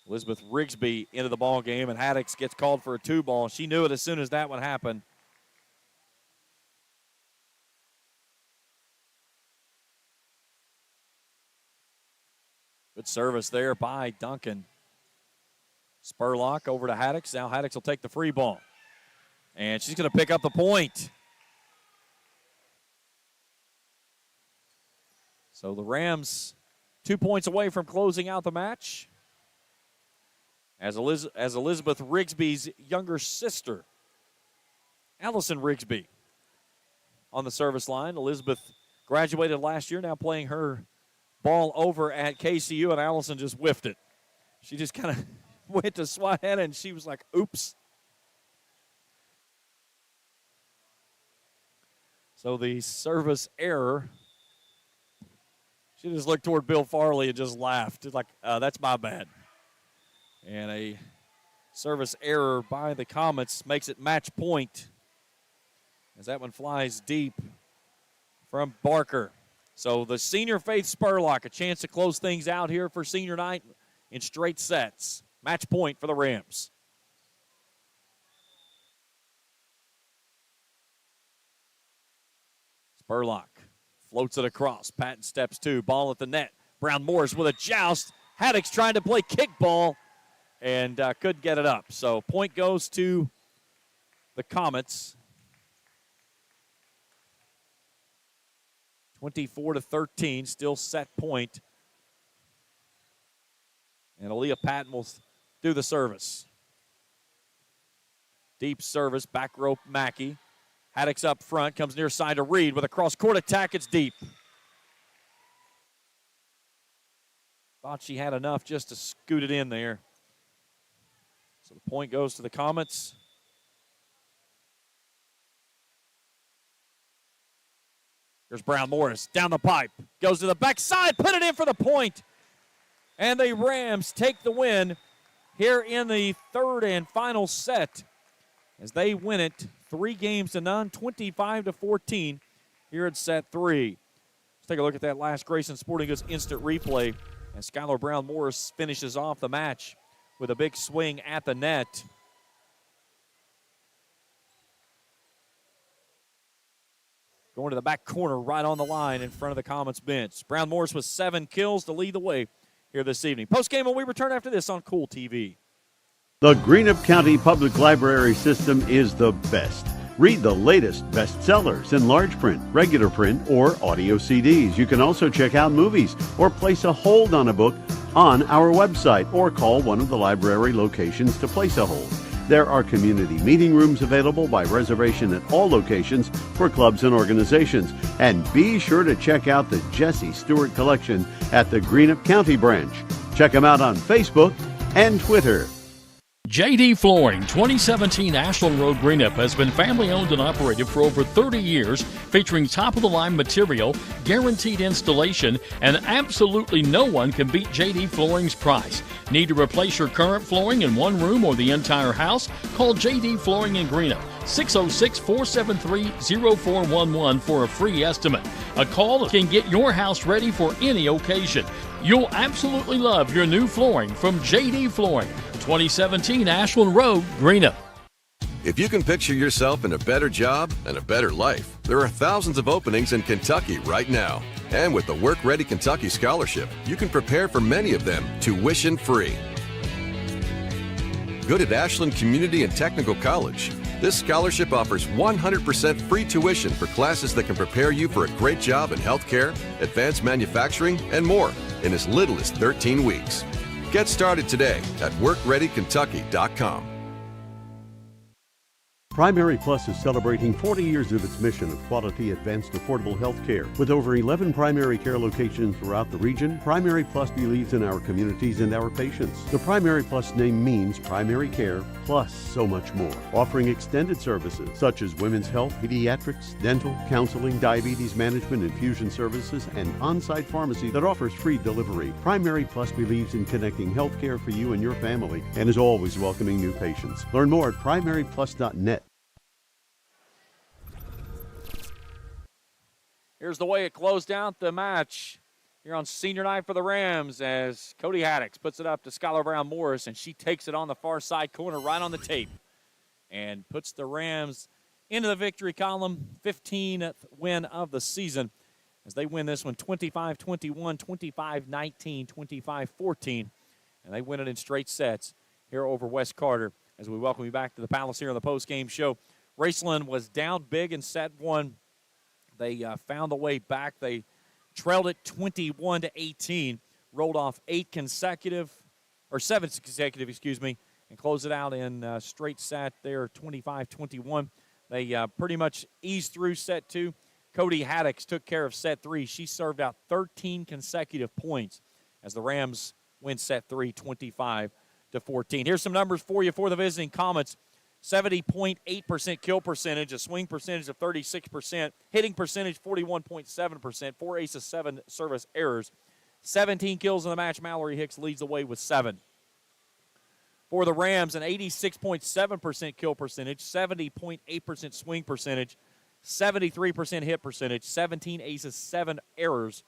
Elizabeth Rigsby into the ball game, and Haddix gets called for a 2-ball. She knew it as soon as that one happened. Good service there by Duncan. Spurlock over to Haddix. Now Haddix will take the free ball. And she's going to pick up the point. So the Rams 2 points away from closing out the match. As Elizabeth Rigsby's younger sister, Allison Rigsby, on the service line. Elizabeth graduated last year, now playing her ball over at KCU, and Allison just whiffed it. She just kind of went to swat at it, and she was like, oops. So the service error. She just looked toward Bill Farley and just laughed. It's like, that's my bad. And a service error by the Comets makes it match point as that one flies deep from Barker. So the senior Faith Spurlock, a chance to close things out here for senior night in straight sets. Match point for the Rams. Spurlock floats it across. Patton steps 2. Ball at the net. Brown Morris with a joust. Haddix trying to play kickball and couldn't get it up. So point goes to the Comets. 24-13, still set point. And Aaliyah Patton will do the service. Deep service, back rope Mackey. Haddix up front, comes near side to Reed with a cross-court attack. It's deep. Thought she had enough just to scoot it in there. So the point goes to the Comets. Here's Brown Morris down the pipe. Goes to the backside, put it in for the point. And the Rams take the win here in the third and final set as they win it 3-0, 25-14 here at set 3. Let's take a look at that last Grayson Sporting Goods instant replay as Skylar Brown Morris finishes off the match with a big swing at the net. Going to the back corner right on the line in front of the Comets bench. Brown Morris with 7 kills to lead the way here this evening. Post-game when we return after this on Kool TV. The Greenup County Public Library system is the best. Read the latest bestsellers in large print, regular print, or audio CDs. You can also check out movies or place a hold on a book on our website or call one of the library locations to place a hold. There are community meeting rooms available by reservation at all locations for clubs and organizations. And be sure to check out the Jesse Stewart collection at the Greenup County branch. Check them out on Facebook and Twitter. JD Flooring, 2017 Ashland Road Greenup has been family owned and operated for over 30 years, featuring top-of-the-line material, guaranteed installation, and absolutely no one can beat JD Flooring's price. Need to replace your current flooring in one room or the entire house? Call JD Flooring in Greenup, 606-473-0411 for a free estimate. A call can get your house ready for any occasion. You'll absolutely love your new flooring from JD Flooring, 2017 Ashland Road, Greenup. If you can picture yourself in a better job and a better life, there are thousands of openings in Kentucky right now. And with the Work Ready Kentucky Scholarship, you can prepare for many of them tuition-free. Good at Ashland Community and Technical College. This scholarship offers 100% free tuition for classes that can prepare you for a great job in healthcare, advanced manufacturing, and more in as little as 13 weeks. Get started today at WorkReadyKentucky.com. Primary Plus is celebrating 40 years of its mission of quality, advanced, affordable health care. With over 11 primary care locations throughout the region, Primary Plus believes in our communities and our patients. The Primary Plus name means primary care plus so much more. Offering extended services such as women's health, pediatrics, dental, counseling, diabetes management, infusion services, and on-site pharmacy that offers free delivery. Primary Plus believes in connecting health care for you and your family and is always welcoming new patients. Learn more at primaryplus.net. Here's the way it closed out the match here on senior night for the Rams as Cody Haddix puts it up to Skylar Brown Morris, and she takes it on the far side corner right on the tape and puts the Rams into the victory column, 15th win of the season as they win this one 25-21, 25-19, 25-14, and they win it in straight sets here over West Carter as we welcome you back to the Palace here on the post-game show. Raceland was down big in set one. They found a way back. They trailed it 21-18, rolled off seven consecutive, and closed it out in straight set there, 25-21. They pretty much eased through set two. Cody Haddix took care of set three. She served out 13 consecutive points as the Rams win set three, 25-14. Here's some numbers for you for the visiting Comets. 70.8% kill percentage, a swing percentage of 36%, hitting percentage 41.7%, 4 aces, 7 service errors, 17 kills in the match. Mallory Hicks leads the way with 7. For the Rams, an 86.7% kill percentage, 70.8% swing percentage, 73% hit percentage, 17 aces, 7 errors.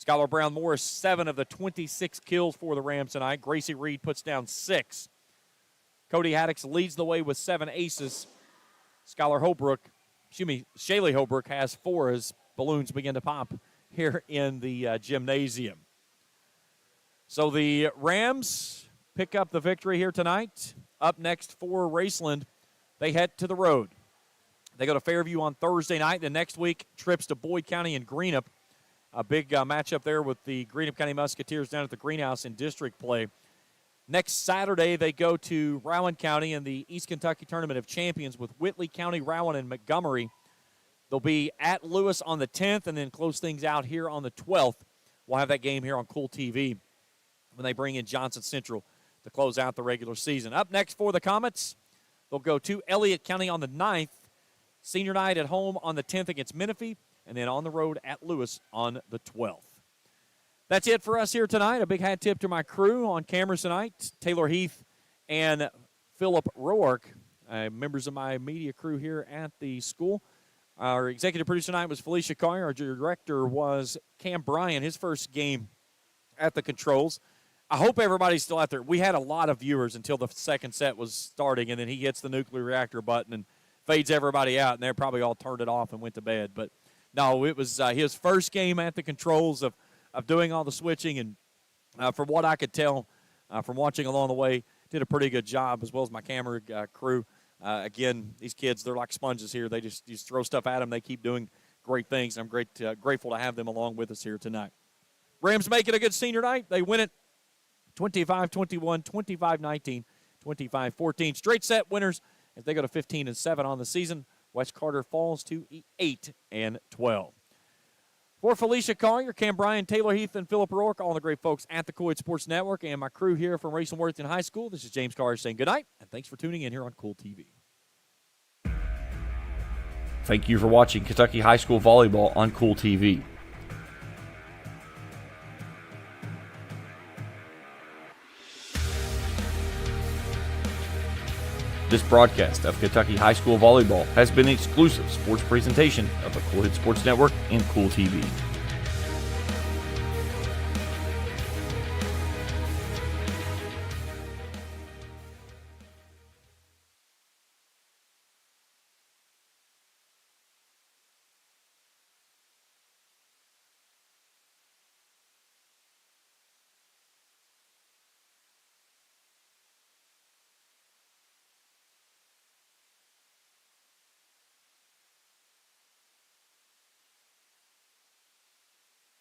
Skylar Brown Morris, 7 of the 26 kills for the Rams tonight. Gracie Reed puts down 6. Cody Haddix leads the way with 7 aces. Shaylee Holbrook has 4 as balloons begin to pop here in the gymnasium. So the Rams pick up the victory here tonight. Up next for Raceland, they head to the road. They go to Fairview on Thursday night. The next week, trips to Boyd County and Greenup. A big matchup there with the Greenup County Musketeers down at the Greenhouse in district play. Next Saturday, they go to Rowan County in the East Kentucky Tournament of Champions with Whitley County, Rowan, and Montgomery. They'll be at Lewis on the 10th and then close things out here on the 12th. We'll have that game here on Kool TV when they bring in Johnson Central to close out the regular season. Up next for the Comets, they'll go to Elliott County on the 9th. Senior night at home on the 10th against Menifee, and then on the road at Lewis on the 12th. That's it for us here tonight. A big hat tip to my crew on cameras tonight, Taylor Heath and Philip Roark, members of my media crew here at the school. Our executive producer tonight was Felicia Collier. Our director was Cam Bryan, his first game at the controls. I hope everybody's still out there. We had a lot of viewers until the second set was starting, and then he hits the nuclear reactor button and fades everybody out, and they probably all turned it off and went to bed. But, no, it was his first game at the controls of doing all the switching, and from what I could tell from watching along the way, did a pretty good job, as well as my camera crew. Again, these kids, they're like sponges here. They just throw stuff at them. They keep doing great things. I'm grateful to have them along with us here tonight. Rams make it a good senior night. They win it 25-21, 25-19, 25-14. Straight set winners as they go to 15-7 on the season. West Carter falls to 8-12. For Felicia Collier, Cam Bryan, Taylor Heath, and Philip Rourke, all the great folks at the Kool Sports Network, and my crew here from Raceland Worthington High School, this is James Carr saying good night, and thanks for tuning in here on Kool TV. Thank you for watching Kentucky High School Volleyball on Kool TV. This broadcast of Kentucky High School Volleyball has been an exclusive sports presentation of the Kool Sports Network and Kool TV.